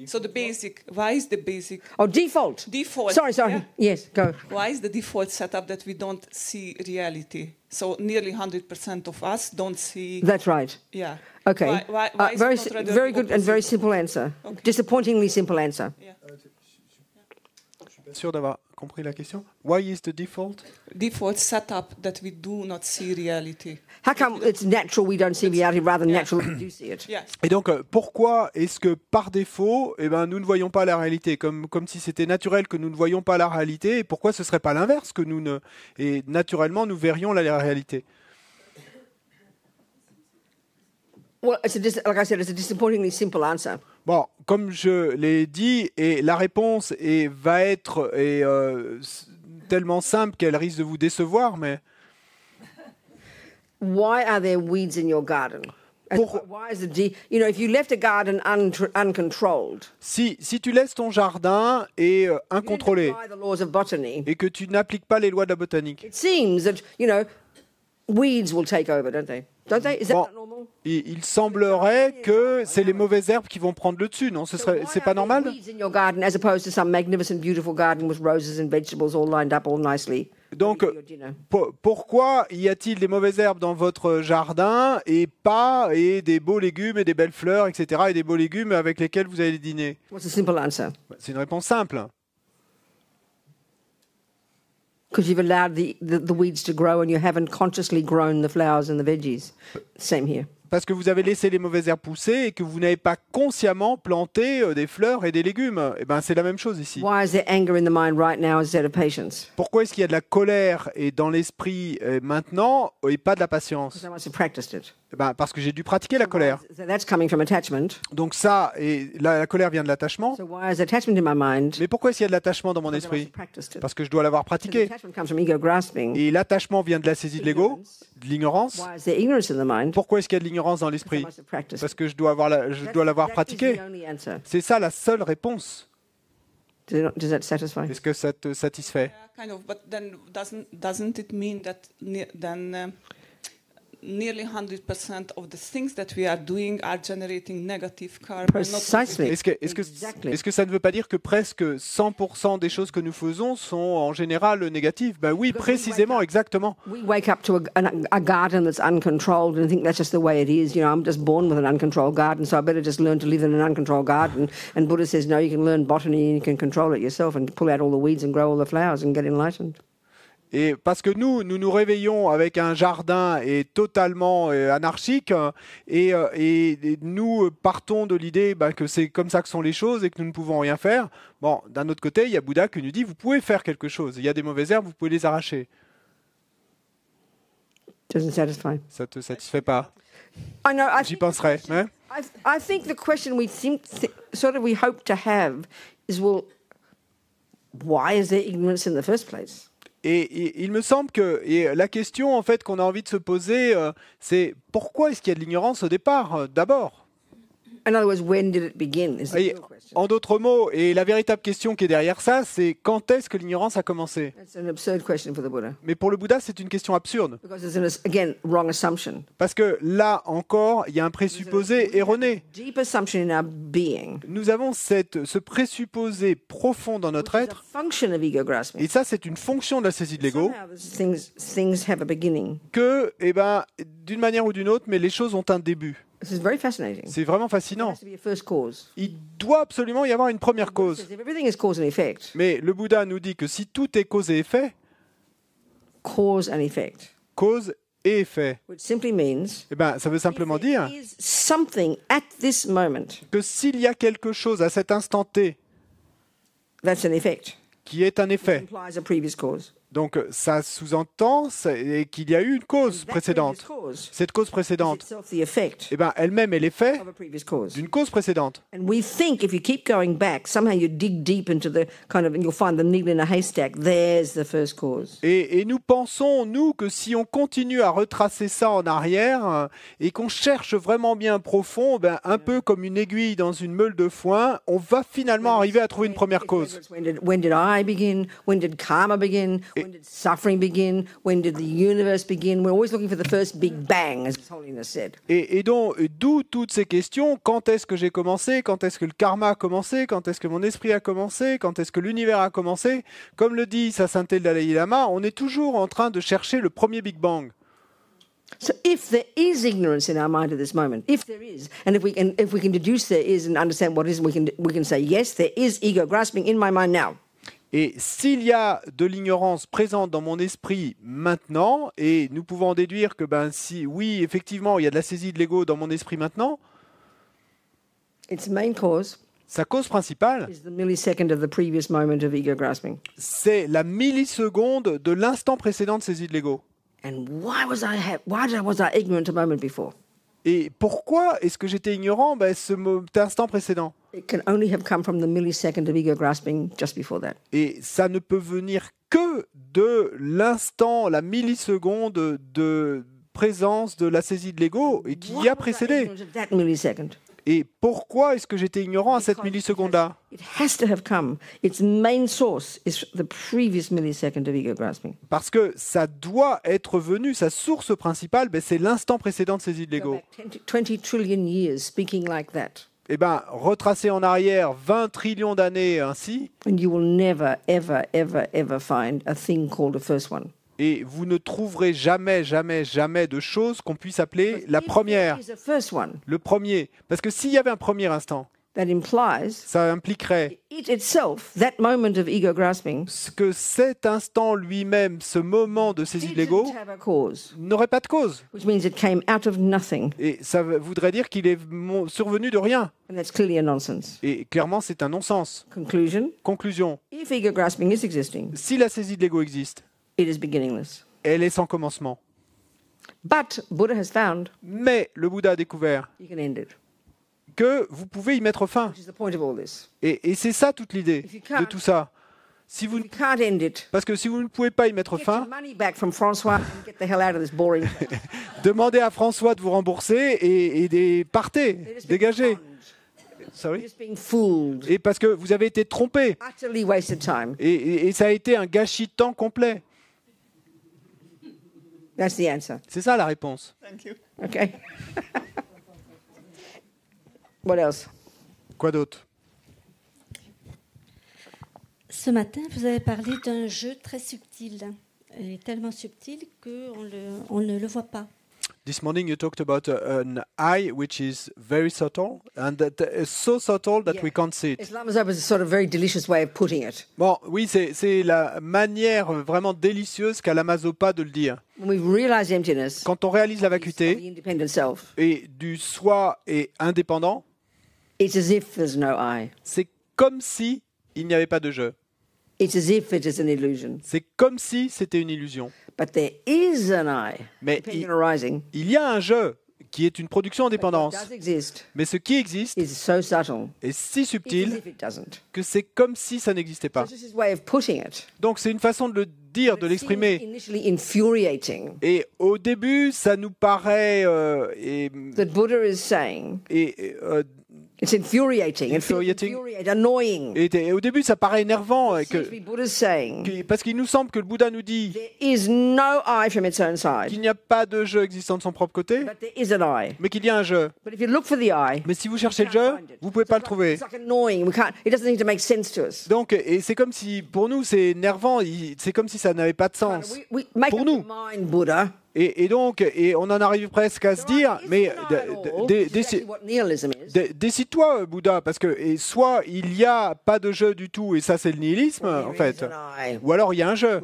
So the basic. Why is the basic? Oh, default. Default. Sorry. Yeah. Yes, go. Why is the default setup that we don't see reality? So nearly 100% of us don't see. That's right. Yeah. Okay. Why is very, it not rather very the good and very opposite? simple answer. Okay. Disappointingly simple answer. Yeah. Je suis pas sûr d'avoir compris la question. Why is the default? Default setup that we do not see reality. How come it's natural we don't see reality rather than Yeah. natural we do see it? Yes. Et donc, pourquoi est-ce que par défaut, eh ben, nous ne voyons pas la réalité, comme si c'était naturel que nous ne voyions pas la réalité, et pourquoi ce serait pas l'inverse, que nous ne, et naturellement nous verrions la réalité? Well, like I said, it's a disappointingly simple answer. Bon, comme je l'ai dit, et la réponse va être tellement simple qu'elle risque de vous décevoir, mais Why are there weeds in your garden? Why is the if you left a garden uncontrolled, si tu laisses ton jardin incontrôlé by the laws of botany, et que tu n'appliques pas les lois de la botanique, it seems that weeds will take over, don't they? Don't they? Is that not normal? Il semblerait que c'est les mauvaises herbes qui vont prendre le dessus, non? C'est pas normal? Weeds in your garden as opposed to some magnificent, beautiful garden with roses and vegetables all lined up all nicely. Donc, pourquoi y a-t-il des mauvaises herbes dans votre jardin et des beaux légumes et des belles fleurs, etc., et des beaux légumes avec lesquels vous allez dîner? What's the simple answer? C'est une réponse simple. Because you've allowed the weeds to grow and you haven't consciously grown the flowers and the veggies. Same here. Parce que vous avez laissé les mauvaises herbes pousser et que vous n'avez pas consciemment planté des fleurs et des légumes. Eh ben, c'est la même chose ici. Why is there anger in the mind right now instead of patience? Pourquoi est-ce qu'il y a de la colère dans l'esprit maintenant et pas de la patience? Because I must have practiced it. Eh ben, parce que j'ai dû pratiquer la colère. So that's coming from attachment. Donc ça, la colère vient de l'attachement. So why is attachment in my mind? Mais pourquoi est-ce qu'il y a de l'attachement dans mon Because I must esprit? have practiced it. Parce que je dois l'avoir So the pratiqué. attachment comes from ego grasping. Et l'attachement vient de la saisie de l'ego, de l'ignorance. Why is there ignorance in the mind? Pourquoi est-ce qu'il y a de l'ignorance dans Because I l'esprit? must have practiced Parce it. que je dois l'avoir That is pratiqué. the only answer. C'est ça la seule réponse. Does that satisfy? Est-ce que ça te satisfait? Yeah, kind of. But then doesn't it mean that nearly 100% of the things that we are doing are generating negative karma? Precisely. Exactly. Est-ce que ça ne veut pas dire que presque 100% des choses que nous faisons sont en général négatives? Ben oui, précisément, exactement. We wake up to a garden that's uncontrolled and think that's just the way it is. I'm just born with an uncontrolled garden, so I better just learn to live in an uncontrolled garden. And Buddha says, no, you can learn botany and you can control it yourself and pull out all the weeds and grow all the flowers and get enlightened. Et parce que nous réveillons avec un jardin totalement anarchique et nous partons de l'idée que c'est comme ça que sont les choses et que nous ne pouvons rien faire. Bon, d'un autre côté, il y a Bouddha qui nous dit vous pouvez faire quelque chose. Il y a des mauvaises herbes, vous pouvez les arracher. Doesn't satisfy. Ça te satisfait pas? I know. J'y penserai. Hein? I think the question we we hope to have is, well, why is there ignorance in the first place? Et il me semble que la question en fait qu'on a envie de se poser, c'est pourquoi est-ce qu'il y a de l'ignorance au départ, d'abord? In other words, when did it begin? Is the Et real question. en d'autres mots, et la véritable question qui est derrière ça, c'est quand est-ce que l'ignorance a commencé? That's an absurd question for the Buddha. Mais pour le Bouddha, c'est une question absurde. Because it's an, again, wrong assumption. Parce que là encore, il y a un présupposé erroné. Deep assumption in our being. Nous avons ce présupposé profond dans notre It's a être, function of ego grasping. et ça c'est une fonction de la saisie de l'ego, Somehow things have a beginning. que, d'une manière ou d'une autre, mais les choses ont un début. This is very fascinating. C'est vraiment There fascinant. has to be a first cause. Il doit absolument y avoir une première cause. If everything is cause and effect, Mais le Bouddha nous dit que si tout est cause et effet, cause and effect, cause et effet, which simply means ça veut simplement if there dire is something at this moment que s'il y a quelque chose à cet instant T that's an effect, qui est un it effet, implies a previous cause. donc ça sous-entend qu'il y a eu une cause That précédente. previous cause Cette cause is précédente, itself the effect elle-même est l'effet of a previous cause. d'une cause précédente. And we think if you keep going back, somehow you dig deep into the kind of, and you'll find the needle in a haystack. There's the first cause. Et nous pensons, nous, que si on continue à retracer ça en arrière et qu'on cherche vraiment bien profond, un peu comme une aiguille dans une meule de foin, on va finalement arriver à trouver une première cause. When did I begin? When did karma begin? When did suffering begin? When did the universe begin? We're always looking for the first big bang, as His Holiness said. Et donc, d'où toutes ces questions. Quand est-ce que j'ai commencé? Quand est-ce que le karma a commencé? Quand est-ce que mon esprit a commencé? Quand est-ce que l'univers a commencé? Comme le dit Sa Sainteté le Dalai Lama, on est toujours en train de chercher le premier Big Bang. So if there is ignorance in our mind at this moment, if there is, and if we can deduce there is and understand what is, we can say, yes, there is ego grasping in my mind now. Et s'il y a de l'ignorance présente dans mon esprit maintenant, et nous pouvons en déduire que si oui, effectivement, il y a de la saisie de l'ego dans mon esprit maintenant, Its main cause sa cause principale, is the millisecond of the previous moment of ego grasping. c'est la milliseconde de l'instant précédent de saisie de l'ego. And why was I ignorant a moment before? Et pourquoi est-ce que j'étais ignorant cet instant précédent? It can only have come from the millisecond of ego grasping just before that. Et ça ne peut venir que de l'instant, la milliseconde de présence de la saisie de l'ego et qui Why a was I précédé. ignorant of that millisecond? Et pourquoi est-ce que j'étais ignorant à cette milliseconde-là? It has to have come. Its main source is the previous millisecond of ego grasping. Parce que ça doit être venu, sa source principale, c'est l'instant précédent de saisie de Go l'ego. back 20 trillion years speaking like that. Retracer en arrière 20 trillions d'années ainsi, And you will never, ever, ever, ever find a thing called a first one. et vous ne trouverez jamais, jamais, jamais de choses qu'on puisse appeler la première, Is a first one le premier. Parce que s'il y avait un premier instant, that implies ça impliquerait it itself, that moment of ego grasping, que cet instant lui-même, ce moment de saisie de l'ego, didn't have a cause, n'aurait pas de cause. which means it came out of nothing. Et ça voudrait dire qu'il est survenu de rien. And that's clearly a nonsense. Et clairement, c'est un non-sens. Conclusion, Conclusion. if ego grasping is existing, Si la saisie de l'ego existe, it is beginningless. elle est sans commencement. But Buddha has found Mais le Bouddha a découvert you can end it, que vous pouvez y mettre fin. which is the point of all this. Et c'est ça toute l'idée de tout ça. Si vous, If you can't end it, parce que si vous ne pouvez pas y mettre get your fin, money back from Francois and get the hell out of this boring place. demandez à François de vous rembourser et partez, dégagez. You're Sorry. just being fooled. Et parce que vous avez été trompé. Utterly wasted time. Et ça a été un gâchis de temps complet. That's the answer. C'est ça la réponse. Thank you. Okay. What else? Quoi d'autre? Ce matin, vous avez parlé d'un jeu très subtil, et tellement subtil qu'on ne le voit pas. This morning you talked about an eye which is very subtle and that is so subtle that we can't see it. Islam is a sort of very delicious way of putting it. Bon, oui, c'est la manière vraiment délicieuse qu'a l'Amazopa de le dire. When we realize emptiness, Quand on réalise la of the vacuité independent self, et du soi et indépendant, it's as if there's no I. c'est comme si il n'y avait pas de jeu. It's as if it is an illusion. C'est comme si c'était une illusion. But there is an I, Mais dependent arising. il y a un jeu qui est une production en But what dépendance. does exist Mais ce qui existe is so subtle. est si It's as subtil if it doesn't. que c'est comme si ça n'existait So pas. this is his way of putting it. Donc c'est une façon de le dire, de It seems l'exprimer. initially infuriating Et au début, ça nous paraît that Buddha is saying It's infuriating. It feels Infuriating. annoying. Et au début, ça paraît énervant, It seems to be Buddha's saying parce qu'il nous semble que le Bouddha nous dit there is no I from its own side, qu'il n'y a pas de je existant de son propre côté, but there is an I. mais qu'il y a un je. But if you look for the I, Mais si vous cherchez le je, vous ne pouvez pas le trouver. it's like annoying. It doesn't seem to make sense to us. Donc, et c'est comme si, pour nous, c'est énervant, c'est comme si ça n'avait pas de sens. We make Pour up nous. your mind, Buddha. Et donc, on en arrive presque à se dire, mais décide-toi, Bouddha, parce que soit il n'y a pas de je du tout, et ça c'est le nihilisme, en fait, ou alors il y a un je.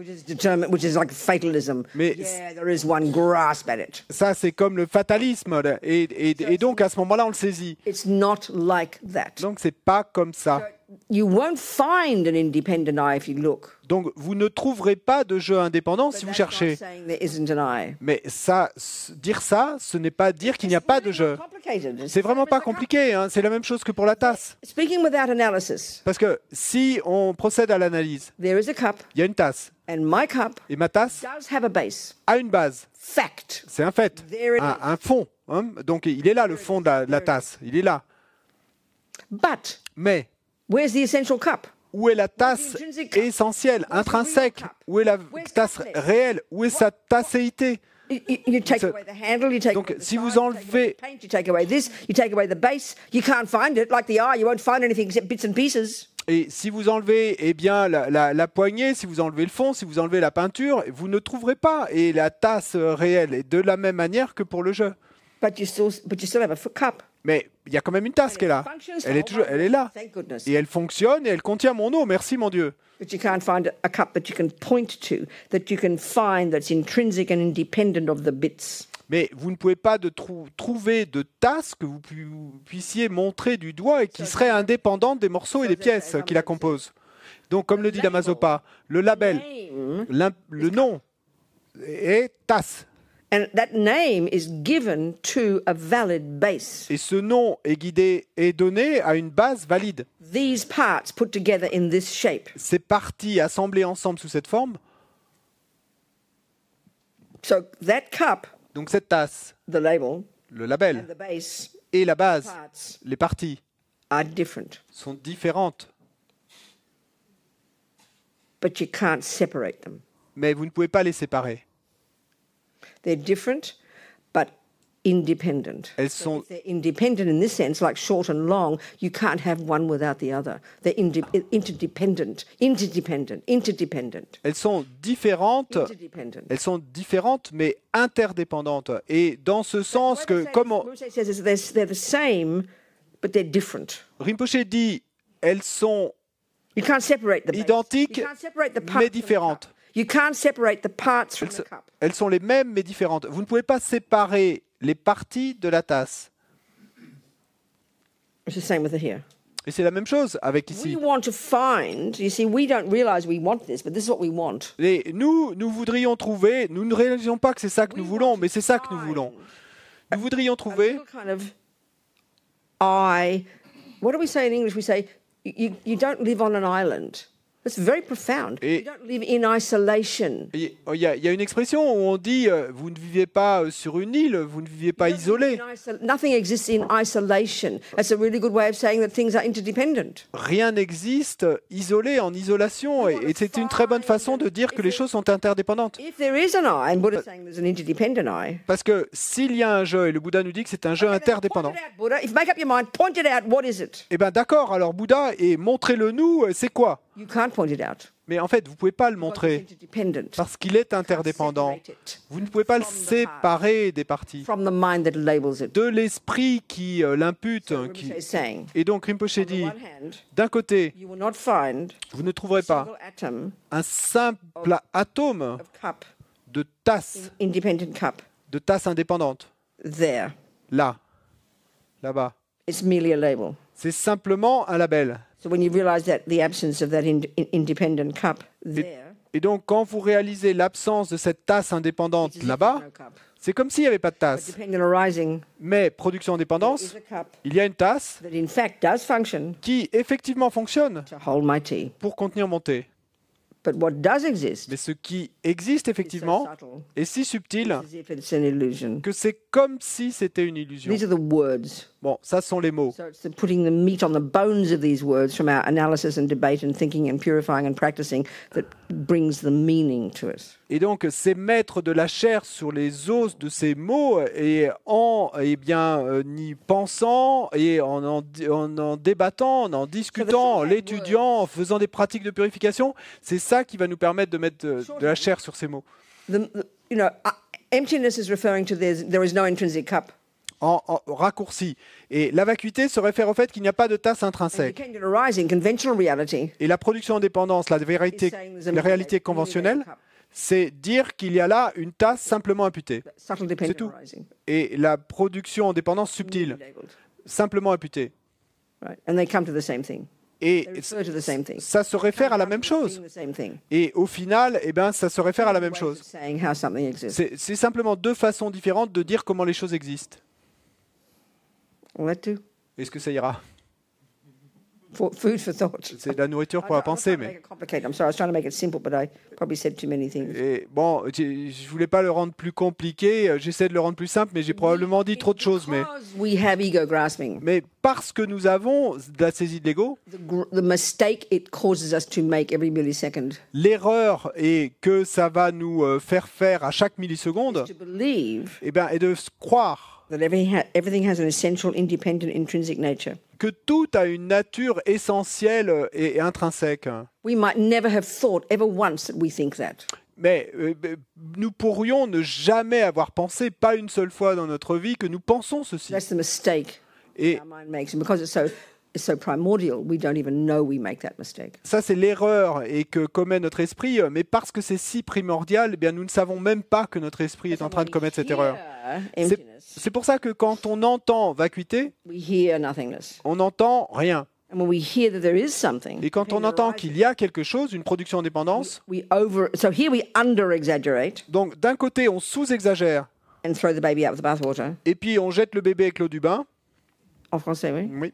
Which is like fatalism. Mais Yeah, there is one grasp at it. ça c'est comme le fatalisme, et donc à ce moment-là on le saisit. It's not like that. Donc c'est pas comme ça. You won't find an independent I if you look. Donc vous ne trouverez pas de je indépendant si vous That's cherchez. not saying there isn't an I. Mais ça, dire ça, ce n'est pas dire qu'il n'y a pas de je. Complicated. C'est vraiment pas compliqué, hein. C'est la même chose que pour la tasse. Speaking without analysis, Parce que si on procède à l'analyse, there is a cup, il y a une tasse. and my cup Et ma tasse does have a base. a une base. Fact. C'est un fait. There it Un fond. Hein. Donc il est là, le fond de la tasse. Il est là. But Mais where's the essential cup? où est la tasse essentielle, intrinsèque? Où est la tasse réelle? Où est sa tasséité? You take away the handle, you take Donc, away the si vous sides, you take away enlevez- the paint, you take away this, you take away the base, you can't find it. Like the eye, you won't find anything except bits and pieces. Et si vous enlevez la poignée, si vous enlevez le fond, si vous enlevez la peinture, vous ne trouverez pas. Et la tasse réelle est de la même manière que pour le jeu. But you still have a cup. Mais il y a quand même une tasse qui est là. Elle est là. Thank goodness. Et elle fonctionne et elle contient mon eau. Merci mon Dieu. But you can't find a cup that you can point to, that you can find that's intrinsic and independent of the bits. Mais vous ne pouvez pas trouver de tasse que vous puissiez montrer du doigt et qui serait indépendante des morceaux et des pièces qui la composent. Donc, comme le dit Lamazopa, le label, le nom est tasse. And that name is given to a valid base. Et ce nom est donné à une base valide. These parts put together in this shape. Ces parties assemblées ensemble sous cette forme, So that cup, donc cette tasse, the label, le and label the base et la base, parts les parties, are different. sont différentes. But you can't separate them. Mais vous ne pouvez pas les séparer. They're different, but independent. Elles So sont, if they're independent in this sense, like short and long, you can't have one without the other. They're interdependent. elles sont différentes. Interdependent. Elles sont différentes, mais interdépendantes. Et dans ce sens que, comme Rinpoche says is they're the same, but they're different. Rinpoche dit, elles sont You can't separate the base. identiques, You can't separate the parts mais from the différentes. cup. You can't separate the parts from the cup. Elles sont les mêmes, mais différentes. Vous ne pouvez pas séparer les parties de la tasse. It's the same with it here. Et c'est la même chose avec We ici. want to find, you see, we don't realize we want this, but this is what we want. Et nous voudrions trouver, nous ne réalisons pas que c'est ça que nous voulons, mais c'est ça que nous voulons. Nous voudrions A trouver little kind of what do we say in English? We say, you don't live on an island. That's very profound. Et- You don't live in isolation. il y a une expression où on dit vous ne vivez pas sur une île, vous ne vivez pas You don't live isolé. in nothing exists in isolation. That's a really good way of saying that things are interdependent. Rien n'existe isolé en isolation, et c'est une très bonne façon de dire que les choses sont interdépendantes. If there is an I, and Buddha's saying there's an interdependent I, Parce que s'il y a un jeu, et le Bouddha nous dit que c'est un jeu interdépendant, point it out, Buddha. If you make up your mind, point it out. What is it? eh bien d'accord, alors Bouddha, et montrez-le nous, c'est quoi? You can't point it out. Mais en fait, vous ne pouvez pas le Because montrer, it's interdependent. parce qu'il est interdépendant. Separate it Vous ne pouvez pas le from the séparer des parties. from the mind that labels it. De l'esprit qui l'impute. So Rinpoche is saying, Et donc Rinpoche on the dit, one hand, d'un côté, you will not find vous ne trouverez a pas single atom un simple atome of cup, de tasse indépendante, there. là, là-bas. It's merely a label. C'est simplement un label. So when you realize that the absence of that independent cup there, Et donc, quand vous réalisez l'absence de cette tasse indépendante it's as if là-bas, there's no cup. c'est comme s'il n'y avait pas de But tasse. dependent arising, Mais production there indépendance, is a cup il y a une tasse that in fact does function qui effectivement fonctionne to hold my tea. pour contenir mon thé. But what does exist Mais ce qui existe is so effectivement subtle, est si subtil as if it's an illusion. que c'est comme si c'était une illusion. These are the words. Bon, ça sont les mots. So it's the putting the meat on the bones of these words from our analysis and debate and thinking and purifying and practicing that brings the meaning to it. Et donc, c'est mettre de la chair sur les os de ces mots et en y pensant et en débattant, en discutant, en l'étudiant, en faisant des pratiques de purification. C'est ça qui va nous permettre de mettre de la chair sur ces mots. Emptiness is referring to there is no intrinsic cup. En raccourci. Et la vacuité se réfère au fait qu'il n'y a pas de tasse And intrinsèque. dependent on arising, conventional reality Et la production en dépendance, la réalité conventionnelle, c'est dire qu'il y a là une tasse simplement imputée. subtle C'est dependent tout. arising. Et la production en dépendance subtile, Labeled. simplement imputée. Right. And they come to the same thing. Et They refer to the same thing. ça se réfère à la même chose. Being the same thing. Et au final, eh ben, ça se réfère à la même Ways of chose. saying how something exists. C'est simplement deux façons différentes de dire comment les choses existent. Will that do? Est-ce que ça ira? Food for thought. C'est de la nourriture pour la pensée, I'm trying to mais... make it complicated. I'm sorry, I was trying to make it simple, but I probably said too many things. Et bon, je voulais pas le rendre plus compliqué, j'essaie de le rendre plus simple, mais j'ai probablement dit trop de choses. Because we have ego grasping, Mais parce que nous avons de la saisie de l'ego, the mistake it causes us to make every millisecond l'erreur et que ça va nous faire faire à chaque milliseconde, to believe eh ben, est de croire that everything has an essential, independent, intrinsic nature. que tout a une nature essentielle et intrinsèque. We might never have thought ever once that we think that. Mais nous pourrions ne jamais avoir pensé, pas une seule fois dans notre vie, que nous pensons ceci. That's the mistake Et our mind makes, and because it's so primordial, we don't even know we make that mistake. ça, c'est l'erreur et que commet notre esprit. Mais parce que c'est si primordial, eh bien, nous ne savons même pas que notre esprit est en train de commettre cette erreur. Emptiness, C'est pour ça que quand on entend vacuité, we hear nothingness. on n'entend rien. And when we hear that there is something, Et quand on entend qu'il y a quelque chose, une production en dépendance, so here we under-exaggerate donc d'un côté, on sous-exagère, and throw the baby out with the bathwater. et puis on jette le bébé avec l'eau du bain. En français, oui. Oui.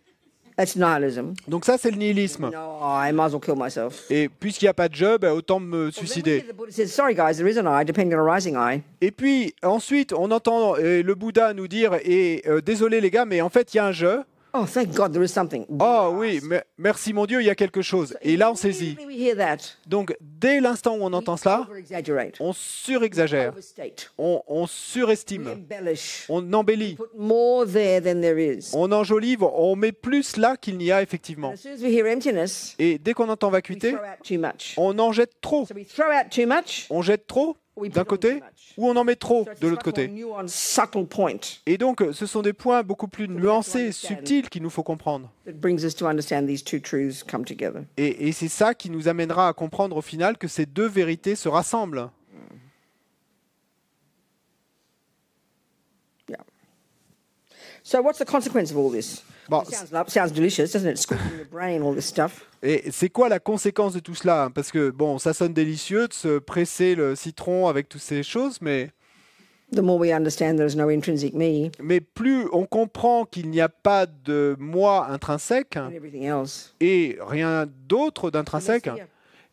That's nihilism. Donc ça, c'est le nihilisme. No, I might as well kill myself. Et puisqu'il n'y a pas de jeu, ben, autant me Then we suicider. hear the Buddha says, sorry guys, there is an I, depending on a rising I. Et puis ensuite, on entend le Bouddha nous dire désolé les gars, mais en fait, il y a un jeu. Oh, thank God there is something. Oh oui, merci mon Dieu, il y a quelque chose. Et là, on saisit. Immediately we hear that, Donc, dès l'instant où on entend cela, over-exaggerate, on surexagère, overstate, on we surestime, embellish, on embellit, put more there than there is. on enjolive, on met plus là qu'il n'y a And effectivement. as soon as we hear emptiness, Et dès qu'on entend we vacuité, throw out too much. on en jette trop. So we throw out too much, On jette trop or we d'un put on côté too much. ou on en met trop So it's de a l'autre much more côté. nuanced, subtle point Et donc, ce sont des points beaucoup plus nuancés, understand. subtils qu'il nous faut comprendre. that brings us to understand these two truths come together. Et c'est ça qui nous amènera à comprendre au final que ces deux vérités se rassemblent. Yeah. So what's the consequence of all this? Bon, It sounds delicious, doesn't it? Squeezing your brain, all this stuff. et c'est quoi la conséquence de tout cela? Parce que, bon, ça sonne délicieux de se presser le citron avec toutes ces choses, mais The more we understand there's no intrinsic me plus on comprend qu'il n'y a pas de moi intrinsèque and everything else, et rien d'autre d'intrinsèque, the less fear,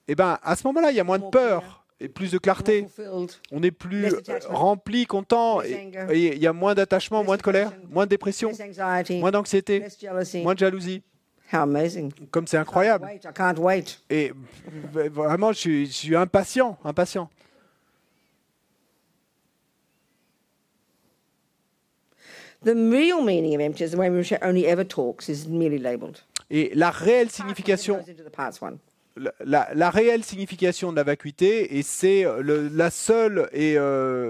et ben à ce moment-là, il y a moins de peur et plus de more clarté. fulfilled, On est plus less attachment, rempli, content, less et anger, il y a moins d'attachement, moins de colère, moins de dépression, less anxiety, moins d'anxiété, less jealousy. moins de jalousie. How amazing. Comme c'est incroyable. I can't wait. Et vraiment, je suis impatient. The real meaning of emptiness, the way Rinpoche only ever talks, is merely labelled. Et la réelle Parts one signification, goes into the parts one. la réelle signification de la vacuité, et c'est la seule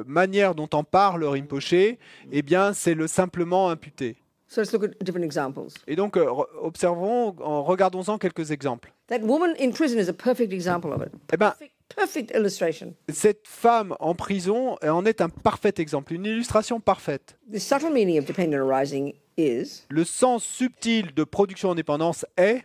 manière dont en parle Rinpoche, eh bien, c'est le simplement imputé. So let's look at different examples. Et donc, regardons-en quelques exemples. That woman in prison is a perfect example of it. Eh ben, Perfect illustration. cette femme en prison en est un parfait exemple, une illustration parfaite. The subtle meaning of dependent arising is Le sens subtil de production en dépendance est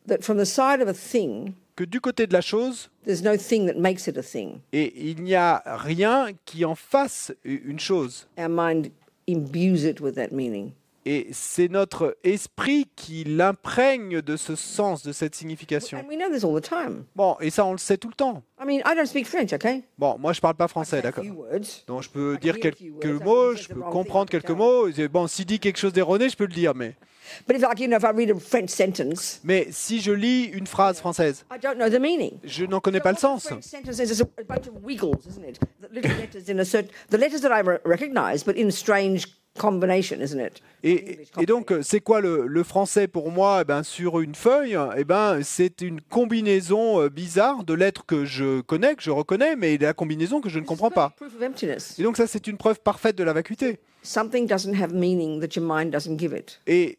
that from the side of a thing, que du côté de la chose, there's no thing that makes it a thing. et il n'y a rien qui en fasse une chose. Our mind imbues it with that meaning. Et c'est notre esprit qui l'imprègne de ce sens, de cette signification. And we know this all the time. Bon, et ça, on le sait tout le temps. I mean, I don't speak French, okay? Bon, moi, je parle pas français, I say a d'accord. few words. Donc, je peux I dire hear a quelques few words, mots, I je say the peux wrong comprendre thing, I quelques can mots. Et bon, s'il dit quelque chose d'erroné, je peux le dire, mais... But if, like, if I read a French sentence, Mais si je lis une phrase française, I don't know the meaning. je n'en connais pas le So what sens. a French sentence is a bunch of wiggles, isn't it? The little letters in a certain, the letters that I recognize, but in strange combination, isn't it? Et donc, c'est quoi le français pour moi? Eh ben, sur une feuille, eh ben, c'est une combinaison bizarre de lettres que je connais, que je reconnais, mais la combinaison que je ne comprends pas. Proof of emptiness. Et donc ça, c'est une preuve parfaite de la vacuité. Something doesn't have meaning that your mind doesn't give it. Et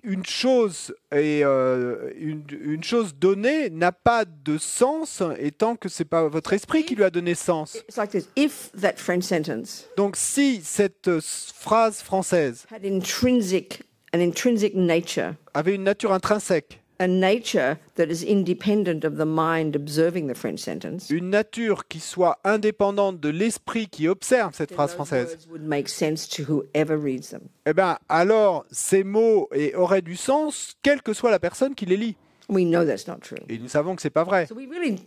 une chose une chose donnée n'a pas de sens, et tant que c'est pas votre esprit qui lui a donné sens. It's like this. If that French sentence Donc, si cette phrase française had an intrinsic nature, avait une nature intrinsèque, a nature that is independent of the mind observing the French sentence, une nature qui soit indépendante de l'esprit qui observe cette phrase those française, words would make sense to whoever reads them. eh ben, alors ces mots auraient du sens, quelle que soit la personne qui les lit. We know that's not true. Et nous savons que c'est pas vrai. So we really,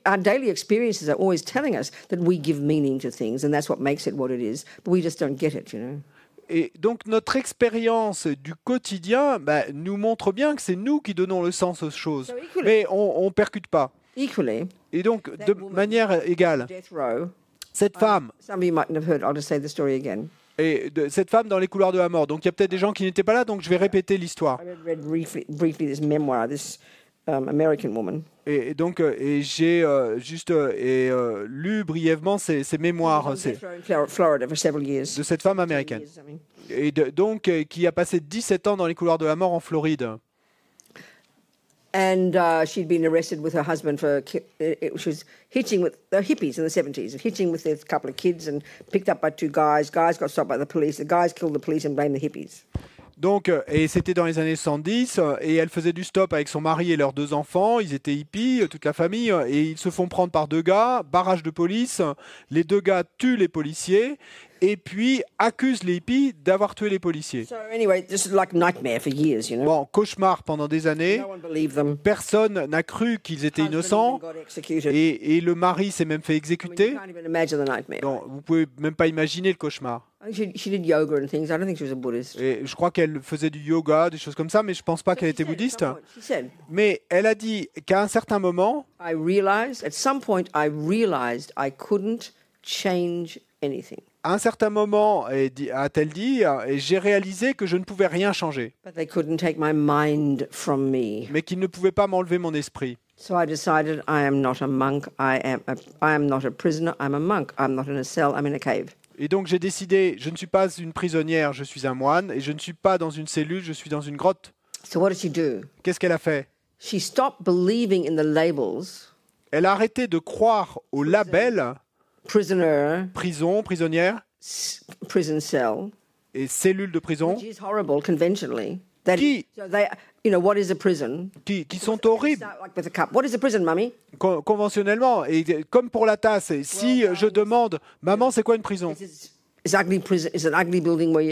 our daily experiences are always telling us that we give meaning to things, and that's what makes it what it is. But we just don't get it, you know. Et donc notre expérience du quotidien nous montre bien que c'est nous qui donnons le sens aux choses. So equally- Mais on percute pas. Equally, Et donc, de manière égale, death row. cette femme, Some of you mightn't have heard. I'll just say the story again. cette femme dans les couloirs de la mort, donc il y a peut-être des gens qui n'étaient pas là, donc je vais répéter l'histoire. I read briefly this memoir, this American woman. Et donc, j'ai juste lu brièvement ces mémoires Death row in Florida for several years. de cette femme américaine. Years, something. Et donc, qui a passé 17 ans dans les couloirs de la mort en Floride. And she'd been arrested with her husband for she was hitching with the hippies in the 70s, hitching with a couple of kids and picked up by two guys. Guys got stopped by the police. The guys killed the police and blamed the hippies. Donc, et c'était dans les années 70, et elle faisait du stop avec son mari et leurs 2 enfants. Ils étaient hippies, toute la famille, et ils se font prendre par 2 gars, barrage de police. Les 2 gars tuent les policiers, et puis accusent les hippies d'avoir tué les policiers. So anyway, this is like a nightmare for years, you know. Bon, cauchemar pendant des années. No one believed them. Personne n'a cru qu'ils étaient Husband innocents, even got executed. et le mari s'est même fait I mean, exécuter. you can't even imagine the nightmare. Donc, vous pouvez même pas imaginer le cauchemar. I think she did yoga and things. I don't think she was a Buddhist. Et je crois qu'elle faisait du yoga, des choses comme ça, mais je pense pas qu'elle était bouddhiste. She said, Mais elle a dit qu'à un certain moment, at some point, I realized I couldn't change anything. à un certain moment, a-t-elle dit, j'ai réalisé que je ne pouvais rien changer, But they couldn't take my mind from me. mais qu'ils ne pouvaient pas m'enlever mon esprit. So I decided I am not a monk. I am not a prisoner. I'm a monk. I'm not in a cell. I'm in a cave. Et donc j'ai décidé, je ne suis pas une prisonnière, je suis un moine, et je ne suis pas dans une cellule, je suis dans une grotte. So what did she do? Qu'est-ce qu'elle a fait? She stopped believing in the labels. Elle a arrêté de croire aux labels, Prisoner, prison, prisonnière, prison cell, et cellules de prison, which is horrible conventionally. That Qui- so they, you know, what is a prison? qui sont horribles Start like with a cup. What is a prison, mummy? conventionnellement. Et comme pour la tasse, et si je demande, maman, c'est quoi une prison? It's ugly prison. It's an ugly building where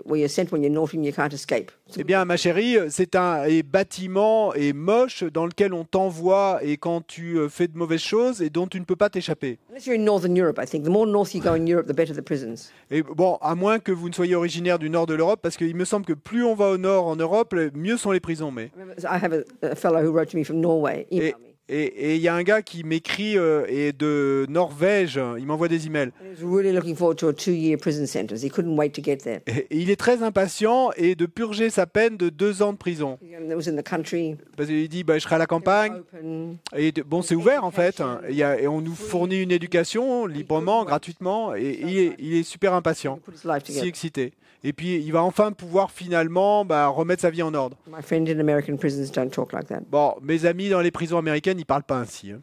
where you're sent when you're naughty and you can't escape. Eh bien, ma chérie, c'est un bâtiment et moche dans lequel on t'envoie et quand tu fais de mauvaises choses et dont tu ne peux pas t'échapper. Unless you're in Northern Europe, I think. The more north you go in Europe, the better the prisons. Et bon, à moins que vous ne soyez originaire du nord de l'Europe, parce qu'il me semble que plus on va au nord en Europe, mieux sont les prisons. Mais I have a fellow who wrote to me from Norway. Email me. et il y a un gars qui m'écrit et de Norvège, il m'envoie des emails. And he was really looking forward to a 2-year prison sentence. He couldn't wait to get there. Et il est très impatient et de purger sa peine de 2 ans de prison. It was in the country. Parce qu'il dit, je serai à la campagne. Open. Et bon, c'est ouvert en fait. Et on nous fournit une éducation librement, gratuitement. Et il est super impatient, Put his life si together. excité. Et puis il va enfin pouvoir finalement remettre sa vie en ordre. My friend in American prisons don't talk like that. Bon, mes amis dans les prisons américaines, ils parlent pas ainsi. Hein.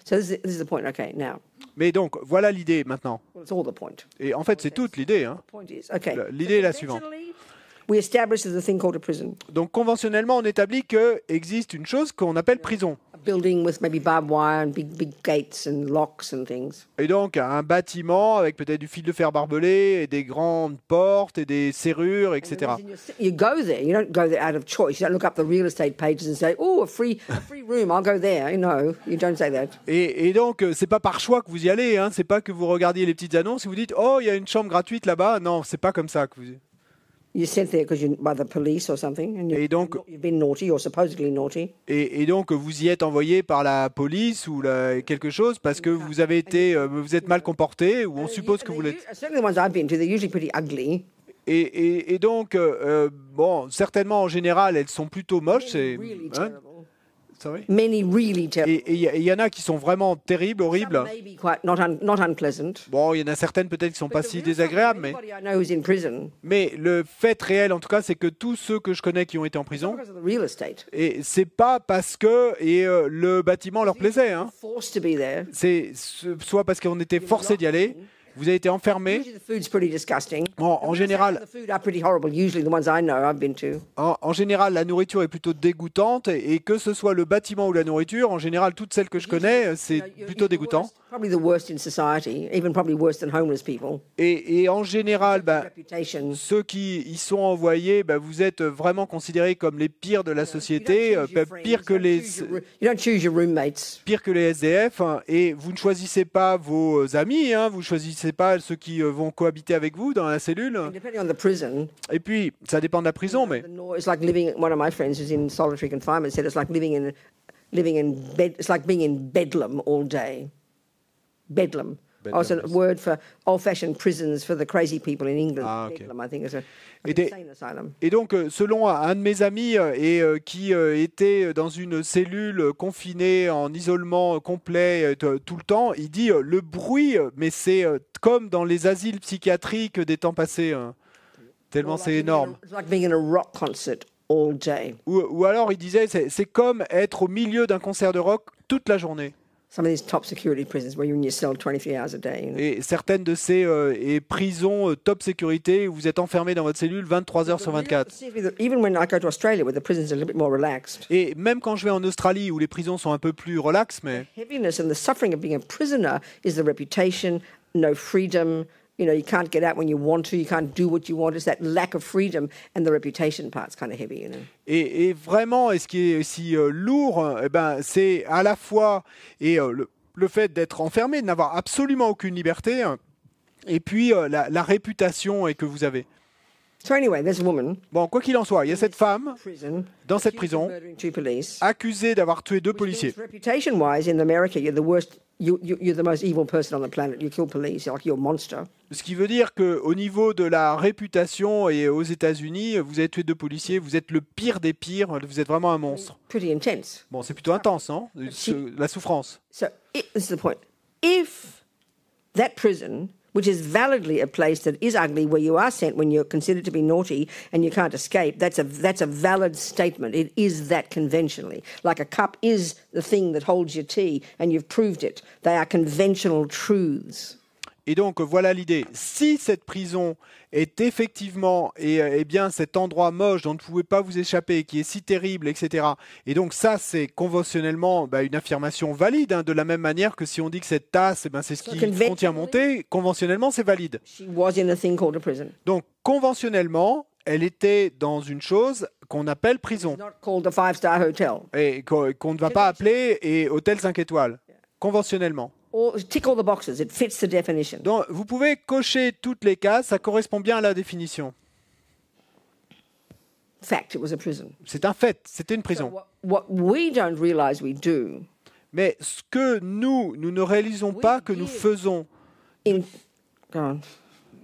So this is the point. Okay, now. Mais donc, voilà l'idée maintenant. Well, it's all the point. Et en fait, c'est toute l'idée. Hein. The point is, okay. L'idée est la suivante. Conventionally, we established there's a thing called a prison. Donc, conventionnellement, on établit qu'il existe une chose qu'on appelle prison. A building with maybe barbed wire and big gates and locks and things. Et donc un bâtiment avec peut-être du fil de fer barbelé et des grandes portes et des serrures, etc. You go there. You don't go there out of choice. You don't look up the real estate pages and say, "Oh, a free room. I'll go there." No, you don't say that. Et donc c'est pas par choix que vous y allez. Hein. C'est pas que vous regardiez les petites annonces et vous dites oh il y a une chambre gratuite là-bas. Non, c'est pas comme ça que vous. You're sent there because you're by the police or something, and you've been naughty or supposedly naughty. Et donc vous y êtes envoyé par la police ou quelque chose parce que vous avez été, vous êtes mal comporté ou on suppose que vous l'êtes. Certainly the ones I've been to, they're usually pretty ugly. Et donc bon, certainement en général elles sont plutôt moches. Really terrible. Sorry? Many really terrible. Et il y en a qui sont vraiment terribles, horribles. Some maybe quite not unpleasant. Bon, il y en a certaines peut-être qui sont pas si désagréables, mais. Everybody I know who's in prison. Mais le fait réel, en tout cas, c'est que tous ceux que je connais qui ont été en prison, Because of the real estate. et c'est pas parce que le bâtiment leur plaisait, hein. Forced to be there. C'est soit parce qu'on était forcé d'y aller. Vous avez été enfermé. Usually the food's pretty disgusting. En général, The food are pretty horrible. Usually the ones I know I've been to. en général, la nourriture est plutôt dégoûtante et que ce soit le bâtiment ou la nourriture, en général, toutes celles que je connais, c'est plutôt dégoûtant. Probably the worst in society, even probably worse than homeless people. Et en général, Reputation. ceux qui y sont envoyés, vous êtes vraiment considérés comme les pires de la société, pires que les You don't choose your roommates. SDF, hein, et vous ne choisissez pas vos amis, hein, vous ne choisissez pas ceux qui vont cohabiter avec vous dans la cellule. And depending on the prison, Et puis, ça dépend de la prison, mais it's like living. One of my friends who's in solitary confinement said it's like living in bed. It's like being in bedlam all day. Bedlam. It's a word for old-fashioned prisons for the crazy people in England. Ah, okay. Bedlam, I think, is an Et insane asylum. Et donc, selon un de mes amis qui était dans une cellule confinée en isolement complet tout le temps, il dit le bruit, mais c'est comme dans les asiles psychiatriques des temps passés, hein. Tellement c'est énorme. It's like being in a rock concert all day. Ou alors il disait c'est comme être au milieu d'un concert de rock toute la journée. Some of these top security prisons where you're in your cell 23 hours a day. You know? Et certaines de ces prisons top sécurité où vous êtes enfermé dans votre cellule 23 heures sur 24. Even when I go to Australia, where the prisons are a little bit more relaxed, Et même quand je vais en Australie où les prisons sont un peu plus relaxes, mais heaviness and the suffering of being a prisoner is the reputation, no freedom. You know, you can't get out when you want to. You can't do what you want. It's that lack of freedom, and the reputation part's kind of heavy, you know. Et vraiment, et ce qui est aussi lourd, c'est à la fois le fait d'être enfermé, de n'avoir absolument aucune liberté, et puis la réputation que vous avez. So anyway, there's a woman Bon, quoi qu'il en soit, il y a cette femme prison dans cette prison murdering 2 police. accusée d'avoir tué 2 policiers. Reputation-wise, in America, you're the worst. You're the most evil person on the planet. You kill police, you're a monster. Ce qui veut dire qu'au niveau de la réputation et aux États-Unis, vous avez tué 2 policiers, vous êtes le pire des pires, vous êtes vraiment un monstre. Pretty intense. Bon, c'est plutôt intense, non? La souffrance. So this is the point. If that prison, which is validly a place that is ugly, where you are sent when you're considered to be naughty and you can't escape, that's a valid statement. It is that conventionally. Like a cup is the thing that holds your tea, and you've proved it. They are conventional truths. Et donc, voilà l'idée. Si cette prison est effectivement bien cet endroit moche dont vous ne pouvez pas vous échapper, qui est si terrible, etc. Et donc ça, c'est conventionnellement une affirmation valide, hein, de la même manière que si on dit que cette tasse, c'est ce qui contient mon thé, conventionnellement, c'est valide. She was in a thing called a prison. Donc, conventionnellement, elle était dans une chose qu'on appelle prison. Not called a 5-star hotel. Et qu'on ne va pas appeler hôtel 5 étoiles, conventionnellement. Or tick all the boxes. It fits the definition. Donc, vous pouvez cocher toutes les cases, ça correspond bien à la définition. Fact, it was a prison. C'est un fait, c'était une prison. What we don't realize we do. Mais ce que nous ne réalisons pas que nous faisons, Go on.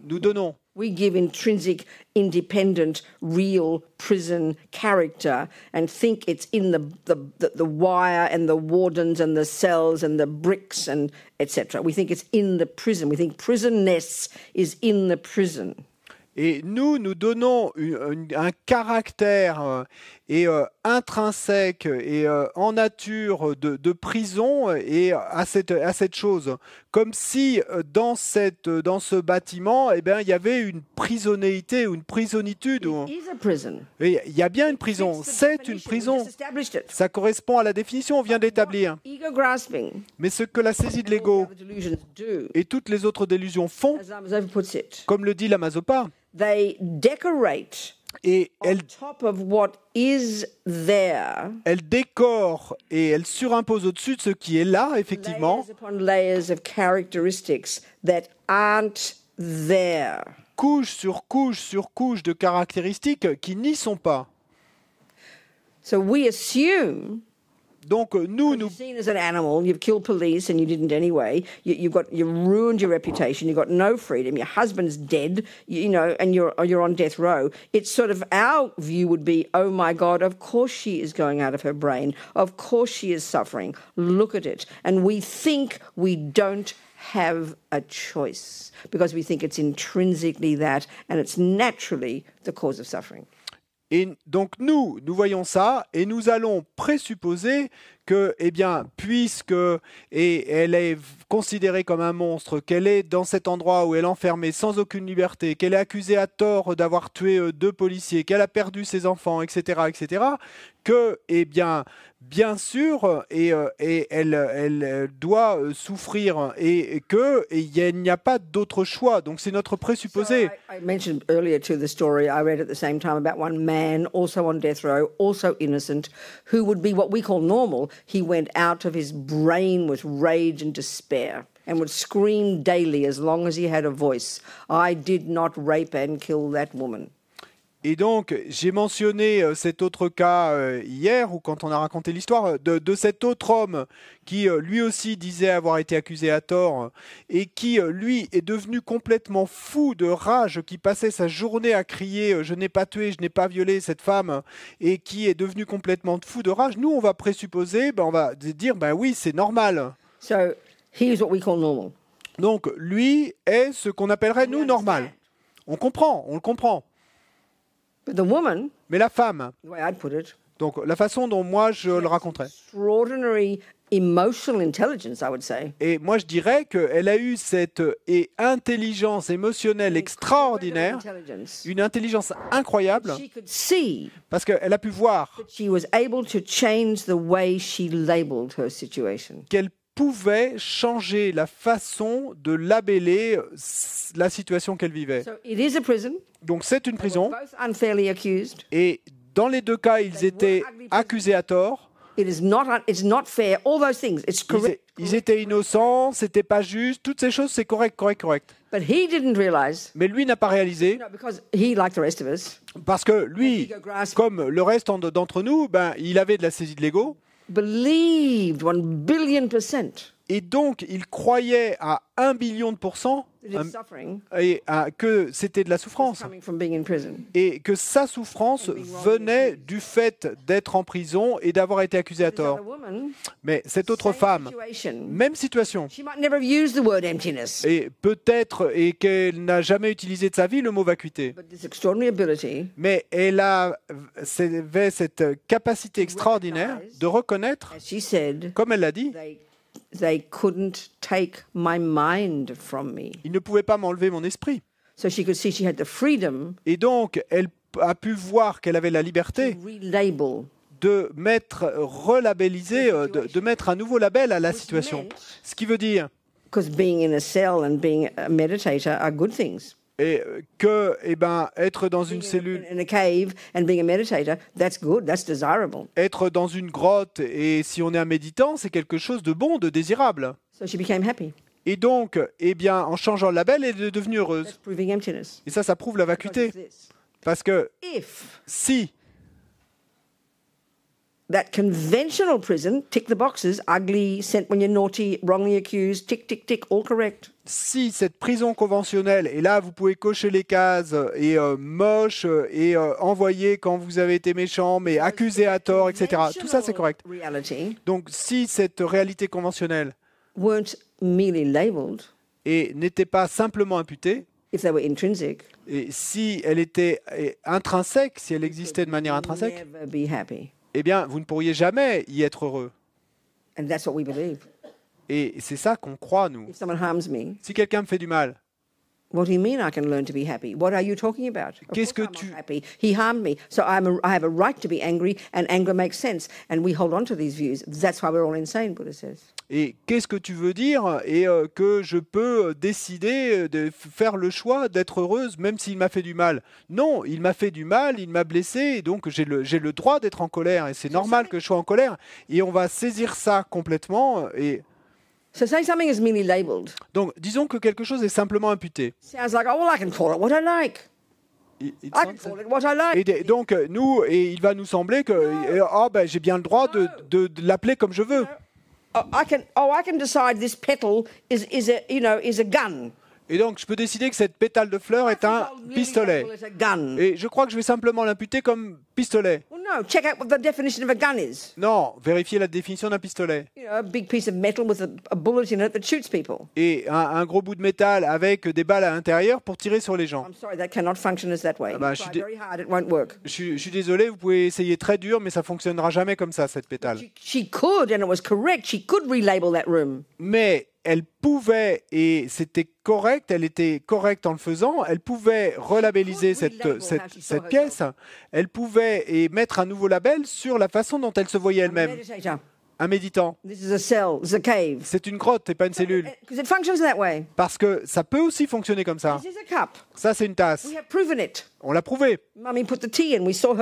nous donnons. We give intrinsic, independent, real prison character and think it's in the wire and the wardens and the cells and the bricks and etc. We think it's in the prison. We think prisonness is in the prison. Et nous donnons un caractère intrinsèque et en nature de prison et à cette chose. Comme si dans ce bâtiment, eh bien, il y avait une prisonnéité ou une prisonnitude. Et il y a bien une prison, c'est une prison. Ça correspond à la définition, on vient d'établir. Mais ce que la saisie de l'ego et toutes les autres délusions font, comme le dit l'Amazopa, they decorate et on top of what is there, elle décore et elle surimpose au-dessus de ce qui est là, effectivement, layers upon layers of characteristics that aren't there. Couche sur couche sur couche de caractéristiques qui n'y sont pas. So we assume. Donc nous You're seen as an animal. You've killed police, and you didn't anyway. You've ruined your reputation. You've got no freedom. Your husband's dead. You know, and you're on death row. It's sort of our view would be, oh my God, of course she is going out of her brain. Of course she is suffering. Look at it, and we think we don't have a choice because we think it's intrinsically that, and it's naturally the cause of suffering. Et donc nous voyons ça et nous allons présupposer que, eh bien, puisque elle est considérée comme un monstre, qu'elle est dans cet endroit où elle est enfermée sans aucune liberté, qu'elle est accusée à tort d'avoir tué 2 policiers, qu'elle a perdu ses enfants, etc., que, eh bien sûr, et elle doit souffrir et qu'il n'y a pas d'autre choix. Donc c'est notre présupposé. So I mentioned earlier to the story I read at the same time about one man, also on death row, also innocent, who would be what we call normal. He went out of his brain with rage and despair and would scream daily as long as he had a voice, I did not rape and kill that woman. Et donc, j'ai mentionné cet autre cas hier, ou quand on a raconté l'histoire, de cet autre homme qui lui aussi disait avoir été accusé à tort et qui, lui, est devenu complètement fou de rage, qui passait sa journée à crier « je n'ai pas tué, je n'ai pas violé cette femme » et qui est devenu complètement fou de rage. Nous, on va présupposer, on va dire « oui, c'est normal ». So, here's what we call normal. Donc, lui est ce qu'on appellerait, nous, normal. On le comprend. But the woman, mais la femme, the way I'd put it, donc la façon dont moi je le raconterais. Extraordinary emotional intelligence, I would say. Et moi je dirais qu'elle a eu cette intelligence émotionnelle extraordinaire, une intelligence incroyable, She could see parce qu'elle a pu voir that she was able to change the way she labeled her situation. qu'elle pouvait changer la façon de labeller la situation qu'elle vivait. So it is a prison. Donc c'est une prison, Both unfairly accused. et dans les 2 cas, ils étaient accusés à tort. It's not fair. All those things. It's correct. Ils étaient innocents, c'était pas juste, toutes ces choses, c'est correct. But he didn't realize. Mais lui n'a pas réalisé, Because he, like the rest of us, parce que lui, comme le reste d'entre nous, il avait de la saisie de l'ego. believed 1 billion%. Et donc, il croyait à 1 billion de pourcents que c'était de la souffrance. Et que sa souffrance venait du fait d'être en prison et d'avoir été accusée à tort. Mais cette autre femme, même situation. Et peut-être qu'elle n'a jamais utilisé de sa vie le mot vacuité. Mais elle avait cette capacité extraordinaire de reconnaître, comme elle l'a dit, they couldn't take my mind from me. Il ne pouvait pas m'enlever mon esprit. So she could see she had the freedom. Et donc, elle a pu voir qu'elle avait la liberté de mettre, relabelliser, de mettre un nouveau label à la situation. Ce qui veut dire, because being in a cell and being a meditator are good things. Et que, être dans une cellule, in a cave and being a meditator, that's good, that's desirable. Être dans une grotte et si on est un méditant, c'est quelque chose de bon, de désirable. So she became happy. Et donc, en changeant le label, elle est devenue heureuse. That's proving emptiness. Et ça prouve la vacuité. Parce que si that conventional prison, tick the boxes, ugly, sent when you're naughty, wrongly accused, tick, tick, tick, all correct. Si cette prison conventionnelle, et là vous pouvez cocher les cases, et moche, et envoyé quand vous avez été méchant, mais accusé à tort, etc. Tout ça c'est correct. Donc si cette réalité conventionnelle weren't merely labeled, et n'était pas simplement imputée, If they were intrinsic, Et si elle était intrinsèque, si elle existait de manière intrinsèque, never be happy. eh bien, vous ne pourriez jamais y être heureux. And that's what we believe. Et c'est ça qu'on croit, nous. If someone harms me, Si quelqu'un me fait du mal, what do you mean I can learn to be happy? What are you talking about? Of Qu'est-ce course que I'm tu- not happy. He harmed me, so I have a right to be angry, and anger makes sense. And we hold on to these views. That's why we're all insane, Buddha says. et qu'est-ce que tu veux dire? Et que je peux décider de faire le choix d'être heureuse même s'il m'a fait du mal. Non, il m'a fait du mal, il m'a blessé, et donc j'ai le droit d'être en colère, et c'est normal que je sois en colère. Et on va saisir ça complètement. Et So say something is merely labelled. donc, disons que quelque chose est simplement imputé. Sounds like, oh, well, I can call it what I like. I can call it what I like. Et donc, nous, et il va nous sembler que ben, j'ai bien le droit de l'appeler comme je veux. I can decide this petal is a gun. Et donc, je peux décider que cette pétale de fleur est un pistolet. Well, it's a gun. Et je crois que je vais simplement l'imputer comme pistolet. Well, no, check out what the definition of a gun is. Non, vérifiez la définition d'un pistolet. A big piece of metal with a bullet in it that shoots people. Et un gros bout de métal avec des balles à l'intérieur pour tirer sur les gens. I'm sorry, that cannot function as that way. bah, You je suis try very hard, it won't work. Je suis désolé, vous pouvez essayer très dur, mais ça fonctionnera jamais comme ça, cette pétale. She could, and it was correct, she could relabel that room. Mais elle pouvait, et c'était correct, elle était correcte en le faisant, elle pouvait relabelliser cette pièce, elle pouvait et mettre un nouveau label sur la façon dont elle se voyait elle-même. Meditator. Un méditant. This is a cell, this is a cave. C'est une grotte et pas une cellule. Because it functions that way. Parce que ça peut aussi fonctionner comme ça. This is a cup. Ça, c'est une tasse. We have proven it. On l'a prouvé. Mummy put the tea in, we saw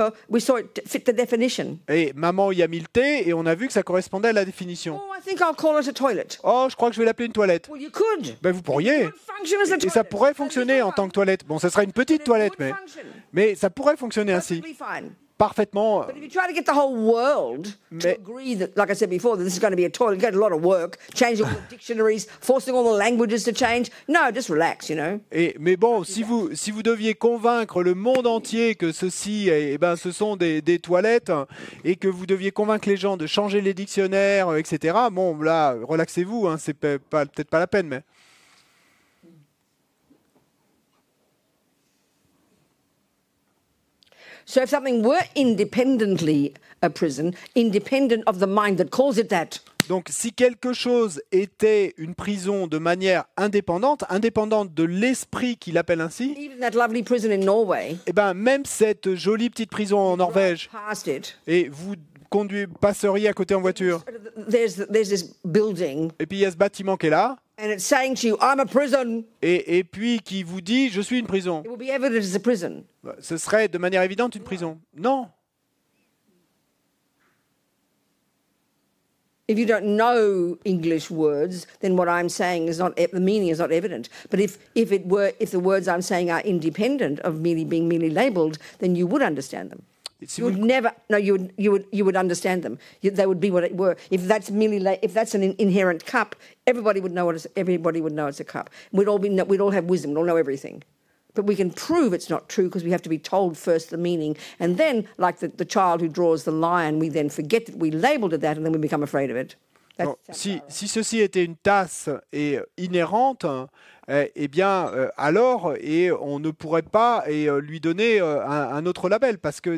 it fit the definition. Et maman y a mis le thé et on a vu que ça correspondait à la définition. Oh, I think I'll call it a toilet. Oh, je crois que je vais l'appeler une toilette. Well, you could. Ben, vous pourriez. It would function as a toilet. Et ça pourrait fonctionner en tant que toilette. Bon, ça sera une petite toilette, mais ça pourrait fonctionner ainsi. Perfectly fine. Parfaitement. But if you try to get the whole world to Mais- agree that, like I said before, that this is going to be a toilet, you've got a lot of work, changing all the dictionaries, forcing all the languages to change. No, just relax, you know. Mais bon, si vous deviez convaincre le monde entier que ceci, ce sont des toilettes, et que vous deviez convaincre les gens de changer les dictionnaires, etc., bon, là, relaxez-vous, hein, c'est peut-être pas la peine, mais... So if something were independently a prison, independent of the mind that calls it that, Donc, si quelque chose était une prison de manière indépendante de l'esprit qui l'appelle ainsi, even that lovely prison in Norway, eh ben, même cette jolie petite prison en Norvège, past it, et vous passeriez à côté en voiture, there's this building, et puis il y a ce bâtiment qui est là, and it's saying to you, I'm a prison. et puis qui vous dit « je suis une prison It will be evident it's a prison. ». Ce serait de manière évidente une prison. Non. If you don't know English words, then what I'm saying is not, the meaning is not evident. But if the words I'm saying are independent of being merely labelled, then you would understand them. Si You vous- would never, no, you would understand them. They would be what it were. If that's if that's an inherent cup, everybody would know it's a cup. We'd all have wisdom. We'd all know everything. But we can prove it's not true because we have to be told first the meaning. And then, like the child who draws the lion, we then forget that we labelled it that and then we become afraid of it. Bon, si ceci était une tasse et inhérente, eh bien, alors, on ne pourrait pas lui donner un autre label, parce que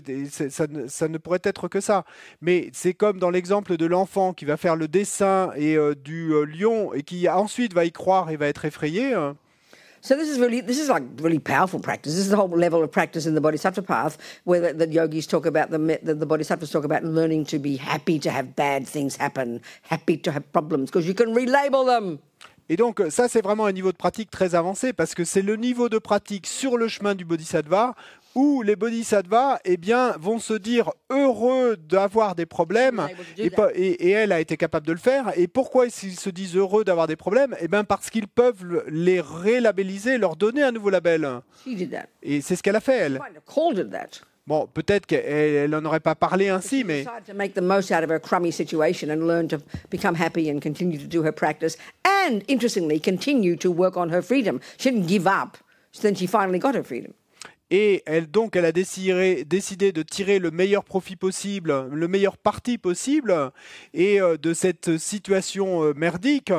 ça ne pourrait être que ça. Mais c'est comme dans l'exemple de l'enfant qui va faire le dessin du lion et qui ensuite va y croire et va être effrayé. So this is like really powerful practice. This is the whole level of practice in the Bodhisattva path, where the yogis talk about the Bodhisattvas talk about learning to be happy to have bad things happen, happy to have problems, because you can relabel them. Et donc, ça, c'est vraiment un niveau de pratique très avancé, parce que c'est le niveau de pratique sur le chemin du Bodhisattva, où les Bodhisattvas, eh bien, vont se dire heureux d'avoir des problèmes, et elle a été capable de le faire. Et pourquoi ils se disent heureux d'avoir des problèmes? Eh bien, parce qu'ils peuvent les relabelliser, leur donner un nouveau label. She did that. Et c'est ce qu'elle a fait, elle. She might have called it that. Bon, peut-être qu'elle n'en aurait pas parlé ainsi, mais... She decided to make the most out of her crummy situation and learn to become happy and continue to do her practice, and interestingly, continue to work on her freedom. She didn't give up. Then she finally got her freedom. Et elle a décidé de tirer le meilleur profit possible, le meilleur parti possible et de cette situation merdique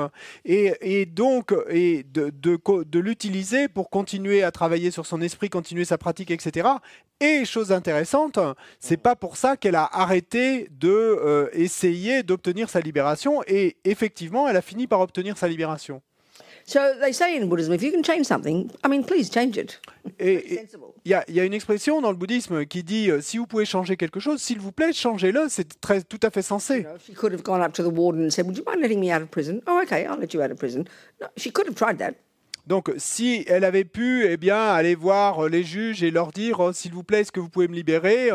et donc de l'utiliser pour continuer à travailler sur son esprit, continuer sa pratique, etc. Et chose intéressante, c'est pas pour ça qu'elle a arrêté de essayer d'obtenir sa libération et effectivement, elle a fini par obtenir sa libération. So they say in Buddhism, if you can change something, I mean, please change it. Et il y a une expression dans le bouddhisme qui dit si vous pouvez changer quelque chose, s'il vous plaît, changez-le. C'est tout à fait sensé. You know, she could have gone up to the warden and said, "Would you mind letting me out of prison?" Oh, okay, I'll let you out of prison. No, she could have tried that. Donc, si elle avait pu, eh bien, aller voir les juges et leur dire s'il vous plaît, est-ce que vous pouvez me libérer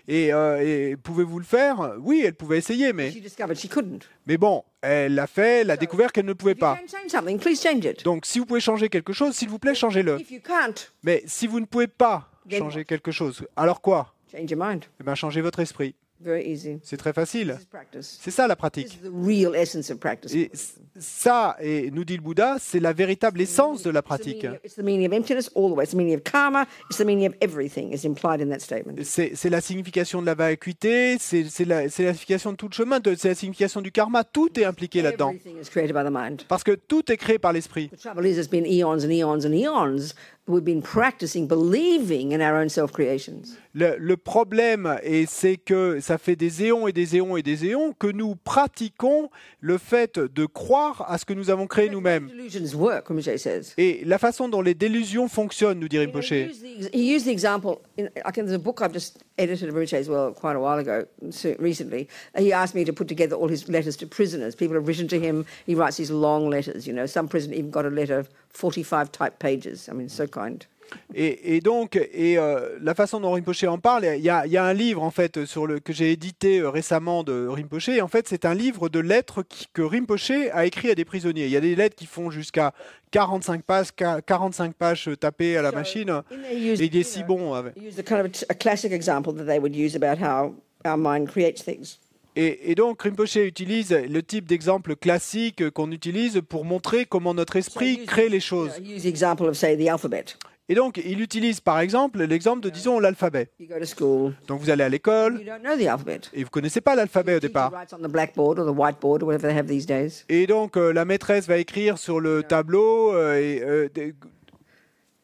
et pouvez-vous le faire? Oui, elle pouvait essayer, mais She discovered she couldn't. bon, elle a découvert qu'elle ne pouvait If you pas. can change something, please change it. Donc, si vous pouvez changer quelque chose, s'il vous plaît, changez-le. If you can't, Mais si vous ne pouvez pas changer quelque chose, alors quoi? change your mind. Eh bien, changez votre esprit. Very easy. C'est très facile. This is practice. C'est ça la This pratique. is the real essence of practice. Et ça, et nous dit le Bouddha, c'est la véritable essence de la pratique. It's the meaning of emptiness all the way. It's the meaning of karma. It's the meaning of everything is implied in that statement. C'est la signification de la vacuité, c'est la signification de tout le chemin, c'est la signification du karma. Tout est impliqué là-dedans. Everything is created by the mind. Parce que tout est créé par l'esprit. The trouble is, it's been eons and eons and eons. We've been practicing believing in our own self-creations. Le problème, et c'est que ça fait des éons et des éons et des éons que nous pratiquons le fait de croire à ce que nous avons créé nous-mêmes. Delusions work, Rinpoche says. Et la façon dont les délusions fonctionnent, nous dit You know, Rinpoche. he used the example. There's a book I've just edited of Rinpoche's quite a while ago, recently. He asked me to put together all his letters to prisoners. People have written to him. He writes these long letters. You know, some prisoner even got a letter of 45 type pages. I mean, so kind. Et donc, la façon dont Rinpoche en parle, il y a un livre en fait que j'ai édité récemment de Rinpoche. Et en fait, c'est un livre de lettres que Rinpoche a écrit à des prisonniers. Il y a des lettres qui font jusqu'à 45 pages tapées à la machine. Et il est si bon. He used a classic example that they would use about how our mind creates things. Et donc, Rinpoche utilise le type d'exemple classique qu'on utilise pour montrer comment notre esprit crée les choses. He used the example of, say, the alphabet. Et donc, il utilise par exemple l'exemple de, disons, l'alphabet. You go to school. Donc, vous allez à l'école You don't know the alphabet. et vous ne connaissez pas l'alphabet au The teacher départ. writes on the blackboard or the whiteboard or whatever they have these days. Et donc, la maîtresse va écrire sur le tableau.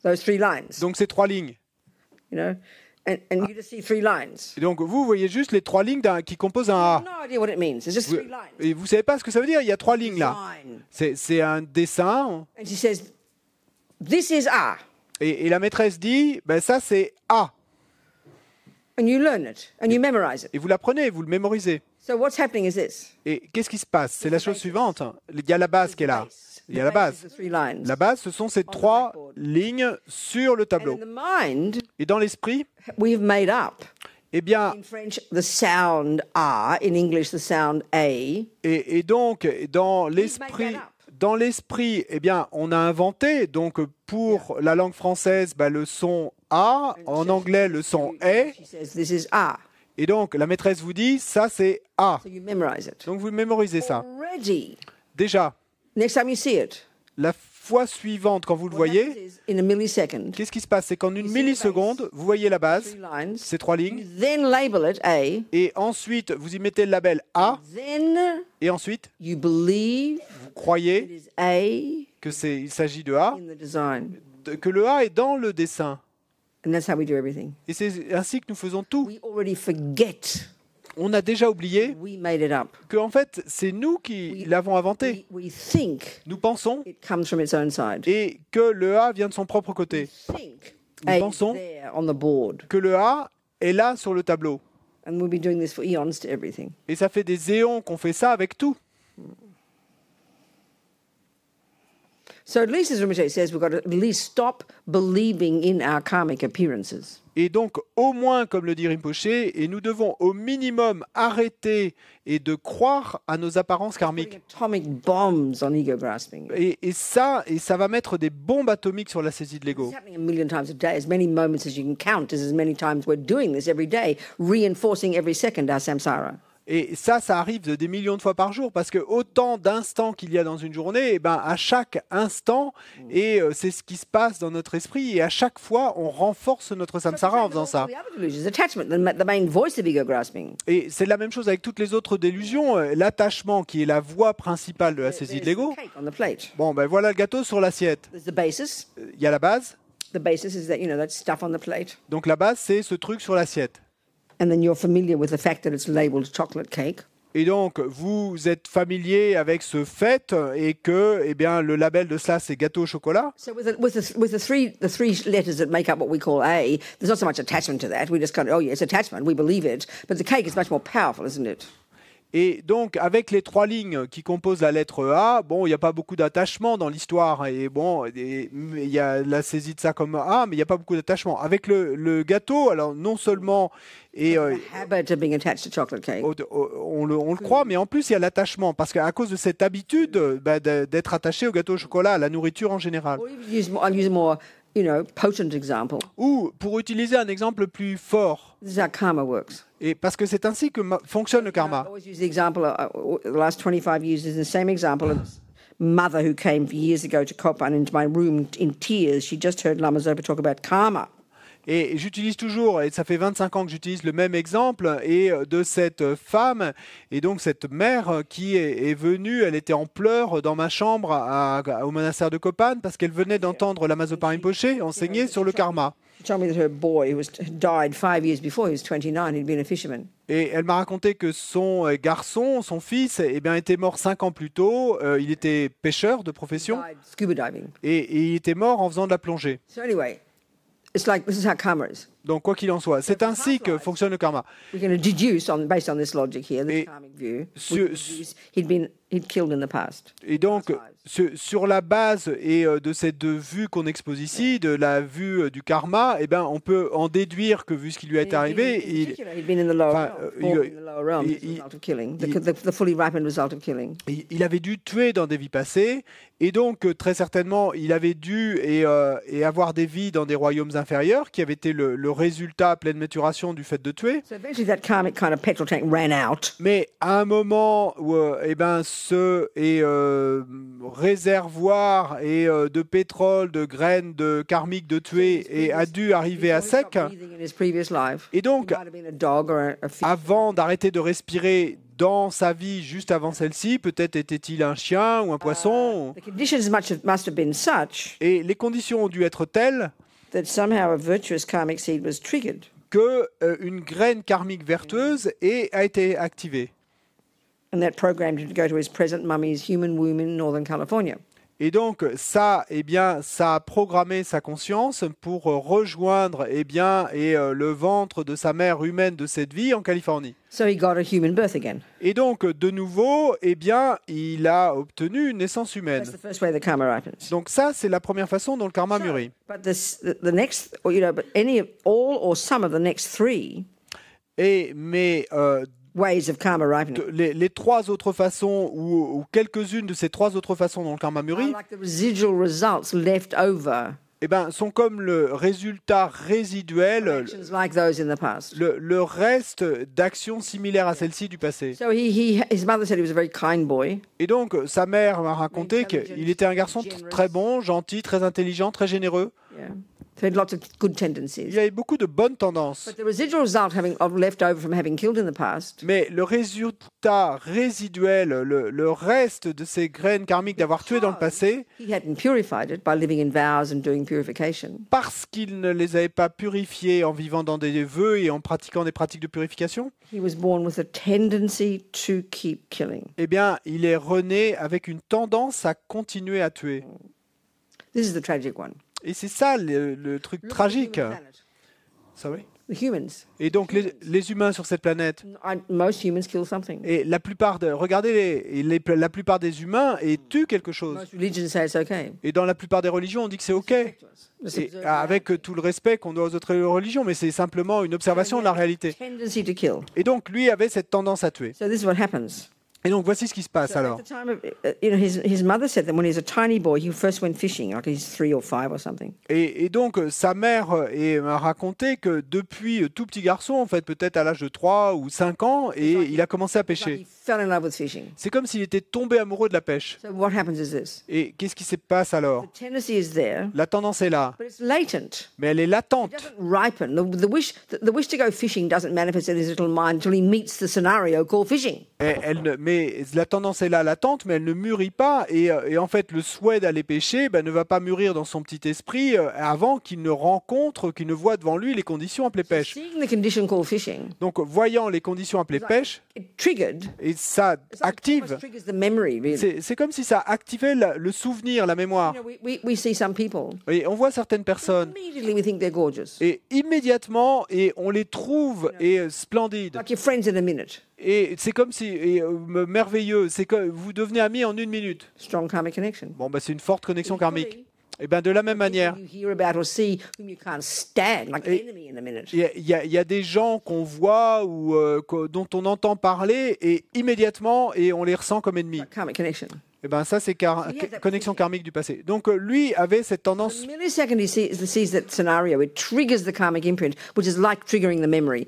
Those 3 lines. Donc, c'est 3 lignes. You know, and you just see 3 lines. Et donc, vous voyez juste les 3 lignes qui composent un You A. have no idea what it means. It's just Vous- 3 lines. Et vous ne savez pas ce que ça veut dire. Il y a 3 lignes là. Design. C'est un dessin. And she says, "This is A," Et la maîtresse dit, ben, ça c'est A. and you learn it and you memorize it. Et vous l'apprenez, vous le mémorisez. So what's happening is this: Et qu'est-ce qui se passe? C'est la chose suivante. Il y a la base qui est là. Il y a la The base. 3 lines. La base, ce sont ces 3 lignes sur le And tableau. in the mind, Et dans l'esprit, we've made up. eh bien, In French, the sound A. In English, the sound A. et donc, dans made l'esprit, eh bien, on a inventé, donc pour la langue française, bah, le son A, en anglais, le son E. She says, "This is A." Et donc, la maîtresse vous dit, ça c'est A. So you memorize it. Donc, vous mémorisez ça. Already. Déjà, Next time you see it, la fois suivante, quand vous le what happens voyez, is, in a millisecond, qu'est-ce qui se passe? C'est qu'en une milliseconde, vous voyez la base, 3 lines. ces 3 lignes, You then label it A. et ensuite, vous y mettez le label A, Then et ensuite, you believe vous it croyez is A il s'agit de A, in the design. que le A est dans le dessin. And that's how we do everything. Et c'est ainsi que nous faisons tout. We already forget On a déjà oublié we made it up. que, en fait, c'est nous qui l'avons inventé. We think Nous pensons it comes from its own side. et que le A vient de son propre côté. Think Nous A is pensons there on the board. que le A est là sur le tableau. And we'll be doing this for eons to everything. Et ça fait des éons qu'on fait ça avec tout. So at least, as Rinpoche says, we've got to at least stop believing in our karmic appearances. Et donc, au moins, comme le dit Rinpoche, et nous devons au minimum arrêter et de croire à nos apparences Putting karmiques. atomic bombs on ego grasping. Et ça va mettre des bombes atomiques sur la saisie de l'ego. It's happening a million times a day. As many moments as you can count is as many times we're doing this every day, reinforcing every second our samsara. Et ça arrive des millions de fois par jour, parce que autant d'instants qu'il y a dans une journée, et ben à chaque instant, et c'est ce qui se passe dans notre esprit, et à chaque fois, on renforce notre samsara en faisant ça. Et c'est la même chose avec toutes les autres délusions. L'attachement, qui est la voix principale de la saisie de l'ego. Bon, ben voilà le gâteau sur l'assiette. Il y a la base. Donc la base, c'est ce truc sur l'assiette. And then you're familiar with the fact that it's labeled chocolate cake. Et donc, vous êtes familier avec ce fait et que, eh bien, le label de cela, c'est gâteau au chocolat. So with the three letters that make up what we call A, there's not so much attachment to that. We just kind of, oh yeah, it's attachment, we believe it. But the cake is much more powerful, isn't it? Et donc, avec les 3 lignes qui composent la lettre A, bon, il n'y a pas beaucoup d'attachement dans l'histoire. Et bon, il y a la saisie de ça comme A, mais il n'y a pas beaucoup d'attachement. Avec le gâteau, alors non seulement... Et, on le croit, mais en plus, il y a l'attachement. Parce qu'à cause de cette habitude d'être attaché au gâteau au chocolat, à la nourriture en général. Potent example. Ou, pour utiliser un exemple plus fort. This is how karma works. Et parce que c'est ainsi que fonctionne le karma. I always use the example, the last 25 years is the same example of mother who came years ago to Kopan into my room in tears. She just heard Lama Zopa talk about karma. Et j'utilise toujours, et ça fait 25 ans que j'utilise le même exemple, et de cette femme, et donc cette mère qui est venue, elle était en pleurs dans ma chambre au monastère de Kopan, parce qu'elle venait d'entendre Lama Zopa Rinpoche enseigner sur le karma. She told me that her boy, who died 5 years before, he was 29, he'd been a fisherman. Et elle m'a raconté que son garçon, son fils, eh bien, était mort 5 ans plus tôt. Il était pêcheur de profession. Scuba diving. Et il était mort en faisant de la plongée. So anyway, it's like this is how karma is. Donc, quoi qu'il en soit, c'est ainsi que fonctionne le karma. We're going to deduce, based on this logic here, this karmic view, he'd killed in the past. Et donc, sur la base de cette vue qu'on expose ici, de la vue du karma, eh ben, on peut en déduire que, vu ce qui lui est arrivé, il avait dû tuer dans des vies passées, et donc, très certainement, il avait dû et avoir des vies dans des royaumes inférieurs, qui avaient été le résultat à pleine maturation du fait de tuer. Mais à un moment où ce réservoir de pétrole, de graines, de karmique de tuer a dû arriver à sec. Et donc, avant d'arrêter de respirer dans sa vie juste avant celle-ci, peut-être était-il un chien ou un poisson. Et les conditions ont dû être telles that somehow a virtuous karmic seed was triggered. Que une graine karmique vertueuse a été activée. And that programmed him to go to his present mummy's human womb in Northern California. Et donc ça, ça a programmé sa conscience pour rejoindre le ventre de sa mère humaine de cette vie en Californie. So he got a human birth again. Et donc de nouveau, il a obtenu une naissance humaine. That's the first way the karma ripens. Donc ça, c'est la première façon dont le karma mûrit. But the next, all or some of the next 3. Ways of karma ripening. Les 3 autres façons ou quelques-unes de ces 3 autres façons dont le karma mûrit, like the residual results left over. Sont comme le résultat résiduel, like those in the past. le reste d'actions similaires à celles-ci du passé. So his mother said he was a very kind boy. Et donc sa mère m'a raconté qu'il était un garçon très bon, gentil, très intelligent, très généreux. Yeah. So he had lots of good tendencies. Il y avait beaucoup de bonnes tendances. But the residual result left over from having killed in the past. Mais le résultat résiduel, le reste de ces graines karmiques d'avoir tué dans le passé, he hadn't purified it by living in vows and doing purification. Parce qu'il ne les avait pas purifiées en vivant dans des vœux et en pratiquant des pratiques de purification, he was born with a tendency to keep killing. Eh bien, il est rené avec une tendance à continuer à tuer. This is the tragic one. Et c'est ça le truc tragique. Sorry? The humans. Et donc les humains sur cette planète. Most humans kill something. Et la plupart la plupart des humains tuent quelque chose. Most religions say it's okay. Et dans la plupart des religions, on dit que c'est OK. Et avec tout le respect qu'on doit aux autres religions, mais c'est simplement une observation de la réalité. Tendency to kill. Et donc lui avait cette tendance à tuer. So this is what happens. Et donc voici ce qui se passe So alors. at the time of, his mother said that when he was a tiny boy, he first went fishing, like he's 3 or 5 or something. Et donc sa mère m'a raconté que depuis tout petit garçon, en fait peut-être à l'âge de 3 ou 5 ans, et il a commencé à It's like pêcher. he fell in love with fishing. C'est comme s'il était tombé amoureux de la pêche. So what happens is this: Et qu'est-ce qui se passe alors? the tendency is there, La tendance est là, but it's latent. mais elle est It latente. doesn't ripen. The wish to go fishing doesn't manifest in his little mind until he meets the scenario called fishing. Mais la tendance est là, latente, mais elle ne mûrit pas. Et en fait, le souhait d'aller pêcher ne va pas mûrir dans son petit esprit avant qu'il ne rencontre, qu'il ne voit devant lui les conditions appelées pêche. Seeing the condition called fishing, Donc, voyant les conditions appelées pêche, it triggered. et ça It's like it active, almost triggers the memory, really. c'est comme si ça activait le souvenir, la mémoire. You know, we see some people. Et on voit certaines personnes, Immediately we think they're gorgeous. et immédiatement, et on les trouve splendides. Like your friends in a minute. Et c'est comme si, merveilleux, c'est que vous devenez amis en 1 minute. Strong karmic connection. Bon, c'est une forte connexion karmique. Et bien de la même manière, You hear about or see whom you can't stand, like enemy in a minute. il y a des gens qu'on voit ou dont on entend parler et immédiatement et on les ressent comme ennemis. Karmic connection. Et ben ça c'est connexion karmique du passé. Donc lui avait cette tendance. The millisecond he sees that scenario, it triggers the karmic imprint, which is like triggering the memory.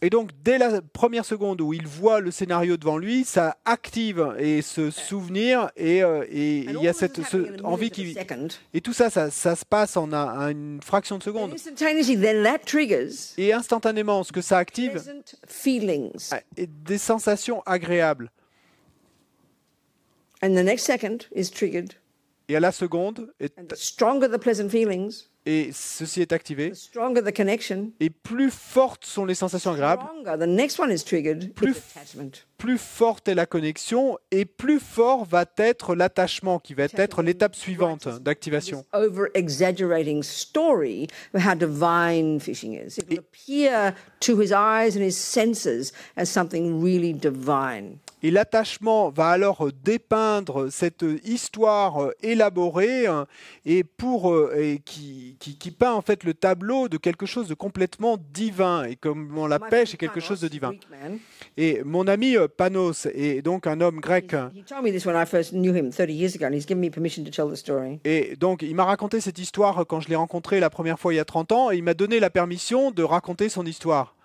Et donc dès la première seconde où il voit le scénario devant lui, ça active et ce souvenir et il y a cette envie qui et tout ça se passe en une fraction de seconde. Instantaneously, then that triggers Et instantanément, ce que ça active, pleasant feelings. est des sensations agréables. And the next second is triggered. Et à la seconde, And the stronger the pleasant feelings, et ceci est activé, the stronger the connection, et plus fortes sont les sensations agréables, stronger the next one is triggered, Plus- it's attachment. plus forte est la connexion, et plus fort va être l'attachement, qui va être l'étape suivante d'activation. Over-exaggerating story of how divine fishing is. It will appear to his eyes and his senses as something really divine. Et l'attachement va alors dépeindre cette histoire élaborée et qui peint en fait le tableau de quelque chose de complètement divin et comment la pêche est quelque chose de divin. Greek man, Et mon ami Panos est donc un homme grec. he told me this when I first knew him 30 years ago, and he's given me permission to tell the story. Et donc, il m'a raconté cette histoire quand je l'ai rencontré la première fois il y a 30 ans, et il m'a donné la permission de raconter son histoire.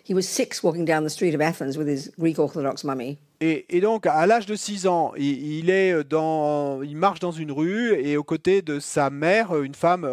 He was 6 walking down the street of Athens with his Greek Orthodox mummy. Et donc, à l'âge de 6 ans, il marche dans une rue, et aux côtés de sa mère, une femme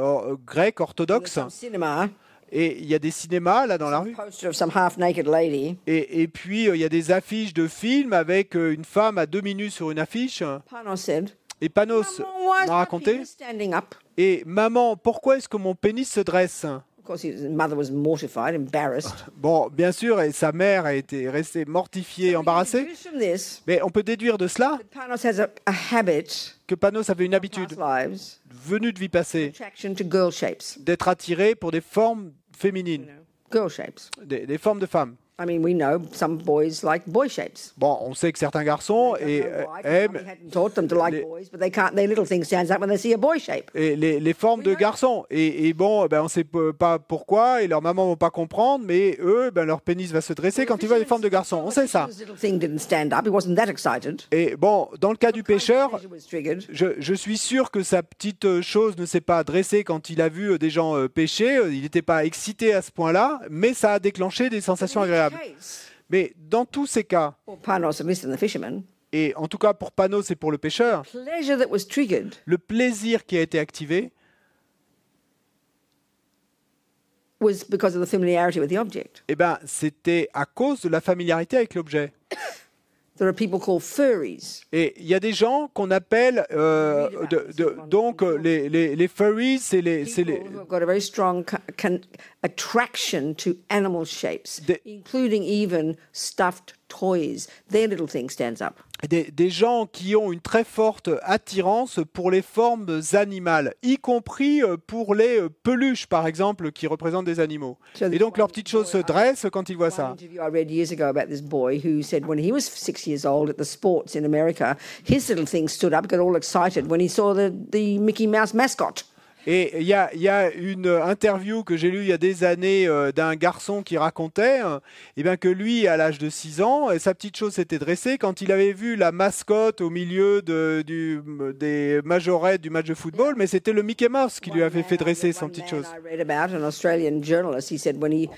grecque orthodoxe, Some cinema, et il y a des cinémas là dans la rue. poster of some half-naked lady. Et puis, il y a des affiches de films avec une femme à 2 minutes sur une affiche. Panos said, Et Panos "Maman, why is m'a my raconté, penis standing up?" et maman, pourquoi est-ce que mon pénis se dresse? Of course, his mother was mortified, embarrassed. Bon, bien sûr, et sa mère a été restée mortifiée, embarrassée. Deduce from this Mais on peut déduire de cela that Panos has a habit que Panos avait une habitude, past lives, venue de vie passée, attraction to girl shapes. d'être attiré pour des formes féminines, Girl shapes. des formes de femmes. I mean, we know some boys like boy shapes. Bon, on sait que certains garçons aiment Mommy hadn't taught them to like boys, but they can't. Their little thing stands up when they see a boy shape. les formes de garçons. Et bon, on ne sait pas pourquoi, et leurs mamans ne vont pas comprendre, mais eux, leur pénis va se dresser quand ils voient des formes de garçons. On sait ça. His little thing didn't stand up. He wasn't that excited. Et bon, dans le cas du pêcheur, Pleasure was triggered. je suis sûr que sa petite chose ne s'est pas dressée quand il a vu des gens pêcher. Il n'était pas excité à ce point-là, mais ça a déclenché des sensations agréables. Case, Mais dans tous ces cas, for Panos, at least in the fisherman, et en tout cas pour Panos et pour le pêcheur, pleasure that was triggered le plaisir qui a été activé, was because of the familiarity with the object. c'était à cause de la familiarité avec l'objet. There are people called furries. Et il y a des gens qu'on appelle donc les furries, c'est les People who have got a very strong attraction to animal shapes, including even stuffed toys. Their little thing stands up. des gens qui ont une très forte attirance pour les formes animales, y compris pour les peluches, par exemple, qui représentent des animaux. Et donc, leur petite chose se dresse quand ils voient One ça. interview I read years ago about this boy who said when he was 6 years old at the sports in America, his little thing stood up, got all excited when he saw the Mickey Mouse mascot. Et il y a une interview que j'ai lue il y a des années d'un garçon qui racontait eh bien, que lui, à l'âge de 6 ans, sa petite chose s'était dressée quand il avait vu la mascotte au milieu des majorettes du match de football, mais c'était le Mickey Mouse qui lui avait fait dresser son petite chose. I read about an Australian journalist. He said when he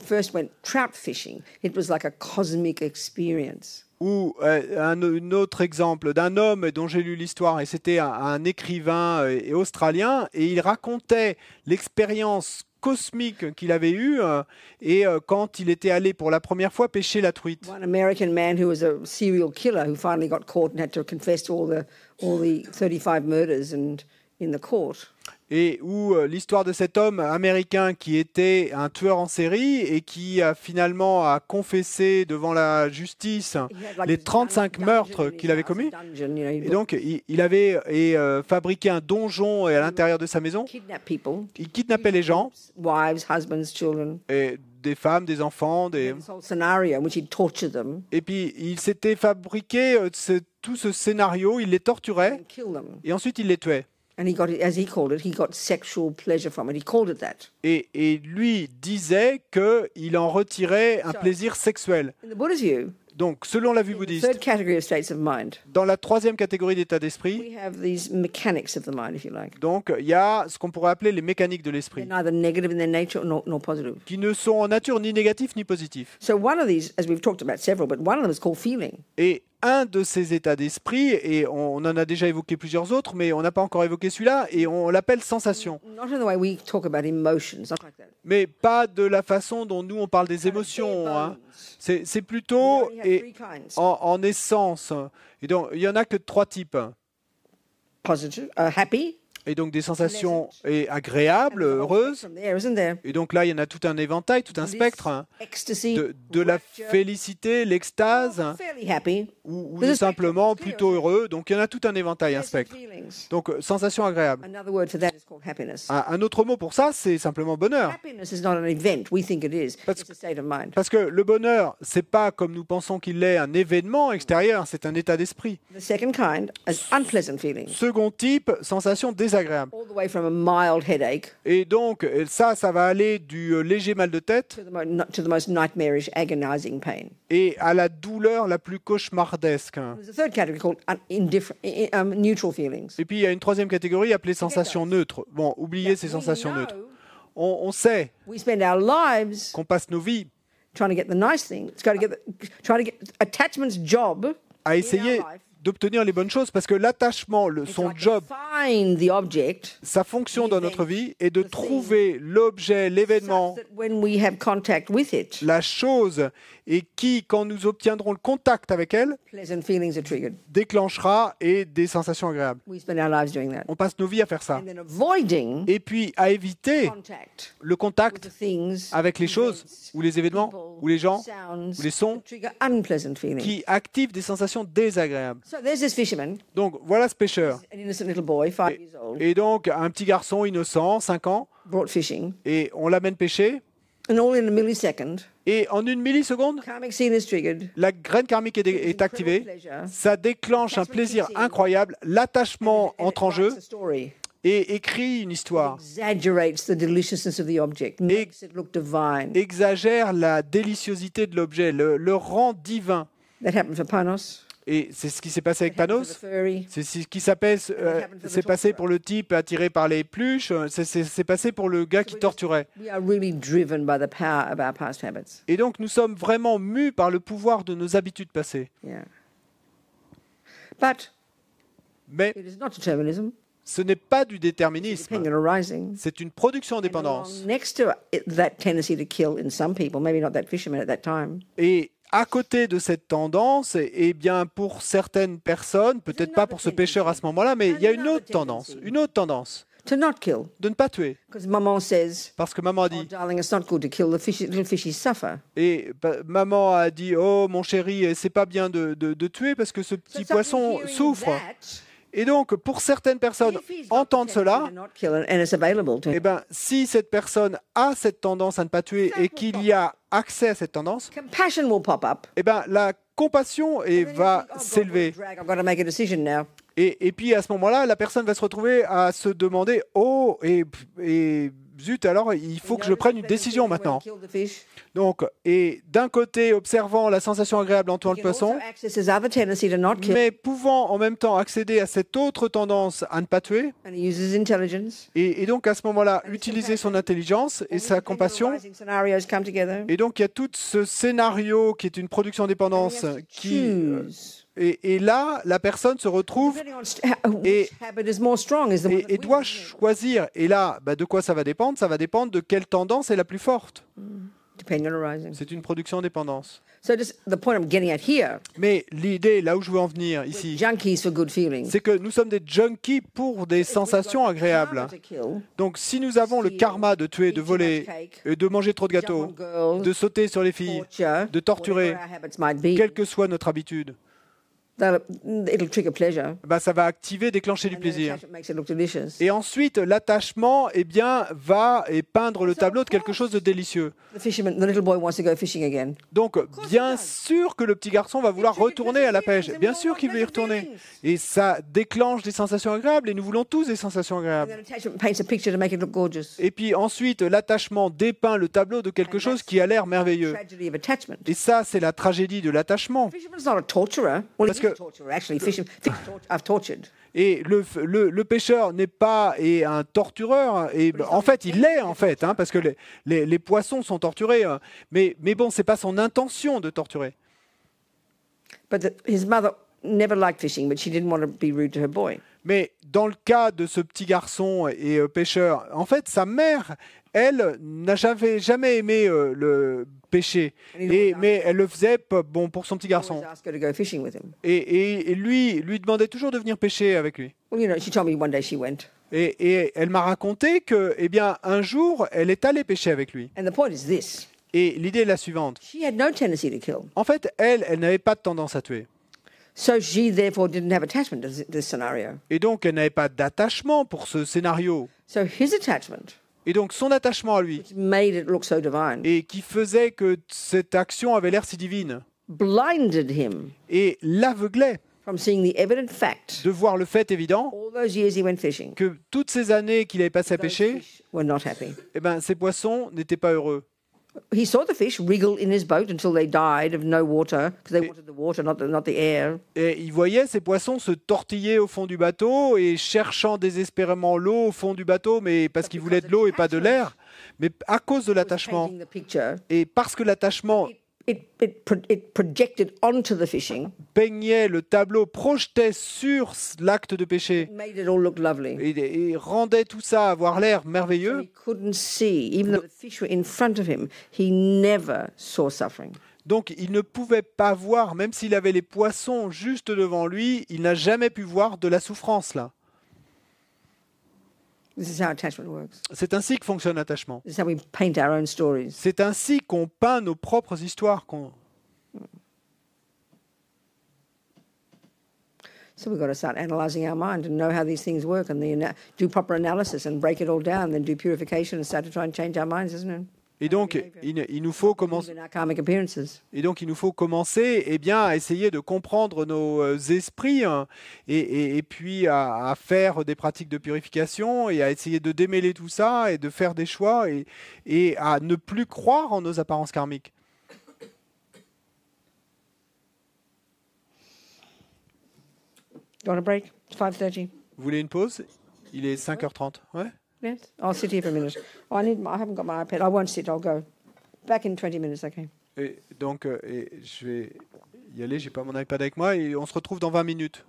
first went trout fishing, it was like a cosmic experience. Ou un autre exemple d'un homme dont j'ai lu l'histoire, et c'était un écrivain australien, et il racontait l'expérience cosmique qu'il avait eue quand il était allé pour la première fois pêcher la truite. One American man who was a serial killer who finally got caught and had to confess to all the 35 murders in the court. Et où l'histoire de cet homme américain qui était un tueur en série et qui a finalement confessé devant la justice les 35 meurtres qu'il avait commis. Et donc, il avait fabriqué un donjon à l'intérieur de sa maison. Il kidnappait les gens, wives, husbands, children. et des femmes, des enfants. This whole scenario in which he'd torture them Et puis, il s'était fabriqué tout ce scénario, il les torturait and kill them. et ensuite il les tuait. And he got it, as he called it, he got sexual pleasure from it. He called it that. Et lui disait qu'il en retirait un plaisir sexuel. In the Buddha's view, Donc, selon la vue the bouddhiste, third category of states of mind, dans la troisième catégorie d'état d'esprit, we have these mechanics of the mind, if you like. donc il y a ce qu'on pourrait appeler les mécaniques de They're l'esprit, neither negative in their nature nor positive. qui ne sont en nature ni négatifs ni positifs. So one of these, as we've talked about several, but one of them is called feeling. Et un de ces états d'esprit, et on en a déjà évoqué plusieurs autres, mais on n'a pas encore évoqué celui-là, et on l'appelle sensation. Not in the way we talk about emotions, not like that. Mais pas de la façon dont nous on parle des émotions. Hein. C'est plutôt We only have three kinds. en essence. Et donc, il n'y en a que 3 types. Positive, happy, Et donc des sensations agréables, heureuses. from there, isn't there? Et donc là, il y en a tout un éventail, tout un spectre. Hein. Ecstasy, De la rapture, félicité, l'extase, fairly happy. ou There's a simplement spectrum, plutôt heureux. Donc il y en a tout un éventail, un Pleasant spectre. feelings. Donc sensation agréable. Another word for that is called happiness. Un autre mot pour ça, c'est simplement bonheur. Happiness is not an event. We think it is. Parce- It's a state of mind. Parce que le bonheur, c'est pas comme nous pensons qu'il l'est un événement extérieur, c'est un état d'esprit. The second kind is unpleasant feelings, Second type, sensation désagréable. all the way from a mild headache Et donc ça va aller du léger mal de tête to the most nightmarish, agonizing pain. et à la douleur la plus cauchemardesque. There's a third category called neutral feelings. Et puis il y a une troisième catégorie appelée sensations neutres. Bon, oubliez ces sensations neutres. On sait We spend our lives qu'on passe nos vies trying to get the nice things, trying to get attachment's job à essayer d'obtenir les bonnes choses parce que l'attachement, son job, find the object sa fonction dans notre vie est de trouver l'objet, l'événement, such that when we have contact with it, la chose et qui, quand nous obtiendrons le contact avec elle, pleasant feelings are triggered. déclenchera et des sensations agréables. We spend our lives doing that. On passe nos vies à faire ça. And then avoiding Et puis à éviter contact le with contact the things, avec les choses, ou les événements, people, ou les gens, sounds ou les sons that trigger unpleasant feelings. qui activent des sensations désagréables. So there's this fisherman, Donc voilà ce pêcheur. an innocent little boy, 5 years old, Et donc un petit garçon innocent, 5 ans, brought fishing, et on l'amène pêcher, and all in a millisecond, et en une milliseconde, karmic scene is triggered. la graine karmique est activée, ça déclenche un plaisir incroyable, l'attachement entre en jeu Writes a story, et écrit une histoire, exaggerates the deliciousness of the object, makes it look divine. exagère la déliciosité de l'objet, le rend divin. That happened for Panos. Et c'est ce qui s'est passé avec That happened for Panos. the furry. C'est ce qui s'est passé pour le type attiré par les pluches. C'est passé pour le gars qui torturait. We are really driven by the power of our past habits. Et donc nous sommes vraiment mus par le pouvoir de nos habitudes passées. Yeah. But Mais it is not determinism. ce n'est pas du It's déterminisme. dependent arising. C'est une production en And dépendance. along next to that tendency to kill in some people, maybe not that fisherman at that time, Et à côté de cette tendance, eh bien pour certaines personnes, peut-être pas pour ce pêcheur à ce moment-là, mais il y a une autre tendance to not kill. de ne pas tuer. Because maman says, Parce que maman a oh, dit, darling, it's not good to kill. The little fishies suffer. et maman a dit, oh mon chéri, c'est pas bien de tuer parce que ce petit So poisson hearing souffre. that, Et donc, pour certaines personnes if he's got entendent the cela, tendency to not kill and it's available to eh him, ben, si cette personne a cette tendance à ne pas tuer et qu'il y a accès à cette tendance, compassion will pop up. eh ben, la compassion And then you va think, oh, God, what a s'élever. drag, I've got to make a decision now. Et puis à ce moment-là, la personne va se retrouver à se demander « Oh, et zut, alors il faut que je prenne une décision maintenant. » Donc, et d'un côté, observant la sensation agréable entourant le poisson, mais pouvant en même temps accéder à cette autre tendance à ne pas tuer, et donc à ce moment-là, utiliser son intelligence et sa compassion. Et donc il y a tout ce scénario qui est une production dépendance qui... Et là, la personne se retrouve et doit choisir. Et là, de quoi ça va dépendre? Ça va dépendre de quelle tendance est la plus forte. C'est une production en dépendance. Mais l'idée, là où je veux en venir ici, c'est que nous sommes des junkies pour des sensations agréables. Donc si nous avons le karma de tuer, de voler, de manger trop de gâteaux, de sauter sur les filles, de torturer, quelle que soit notre habitude, ça va activer, déclencher du plaisir. Et ensuite, l'attachement va peindre le tableau de quelque chose de délicieux. Donc, bien sûr que le petit garçon va vouloir retourner à la pêche. Bien sûr qu'il veut y retourner. Et ça déclenche des sensations agréables, et nous voulons tous des sensations agréables. Et puis ensuite, l'attachement dépeint le tableau de quelque chose qui a l'air merveilleux. Et ça, c'est la tragédie de l'attachement. Parce que et le pêcheur n'est pas un tortureur. Et en fait, il l'est en fait, parce que les poissons sont torturés. Mais bon, c'est pas son intention de torturer. Mais dans le cas de ce petit garçon et pêcheur, en fait, sa mère, elle, n'a jamais aimé le pêcher, mais elle le faisait pour son petit garçon. Et lui demandait toujours de venir pêcher avec lui. Et elle m'a raconté que, un jour, elle est allée pêcher avec lui. Et l'idée est la suivante. En fait, elle n'avait pas de tendance à tuer. Et donc, elle n'avait pas d'attachement pour ce scénario. Et donc, son attachement à lui, et qui faisait que cette action avait l'air si divine, et l'aveuglait de voir le fait évident que toutes ces années qu'il avait passées à pêcher, ces poissons n'étaient pas heureux. He saw the fish wriggle in his boat until they died of no water, because they wanted the water, not the air. Et il voyait ces poissons se tortiller au fond du bateau et cherchant désespérément l'eau au fond du bateau, mais parce qu'ils voulaient de l'eau et pas de l'air, mais à cause de l'attachement. Et parce que l'attachement projected onto the fishing, peignait le tableau, projetait sur l'acte de pêcher, made it all look lovely. Et rendait tout ça avoir l'air merveilleux. He couldn't see, even though the fish were in front of him, he never saw suffering. Donc il ne pouvait pas voir, même s'il avait les poissons juste devant lui, il n'a jamais pu voir de la souffrance là. C'est ainsi que fonctionne l'attachement. C'est ainsi qu'on peint nos propres histoires. So we've got to start analysing our mind and know how these things work, and do proper analysis and break it all down, then do purification and start to try and change our minds, isn't it? Et donc, il nous faut commencer. Et donc, il nous faut commencer, à essayer de comprendre nos esprits, et puis à faire des pratiques de purification et à essayer de démêler tout ça et de faire des choix et à ne plus croire en nos apparences karmiques. You want a break? It's 5:30. Vous voulez une pause? Il est 5h30. Ouais. Yes, I'll sit here for a minute. I haven't got my iPad. I won't sit. I'll go. Back in 20 minutes, okay. Et donc, je vais y aller. J'ai pas mon iPad avec moi et on se retrouve dans 20 minutes.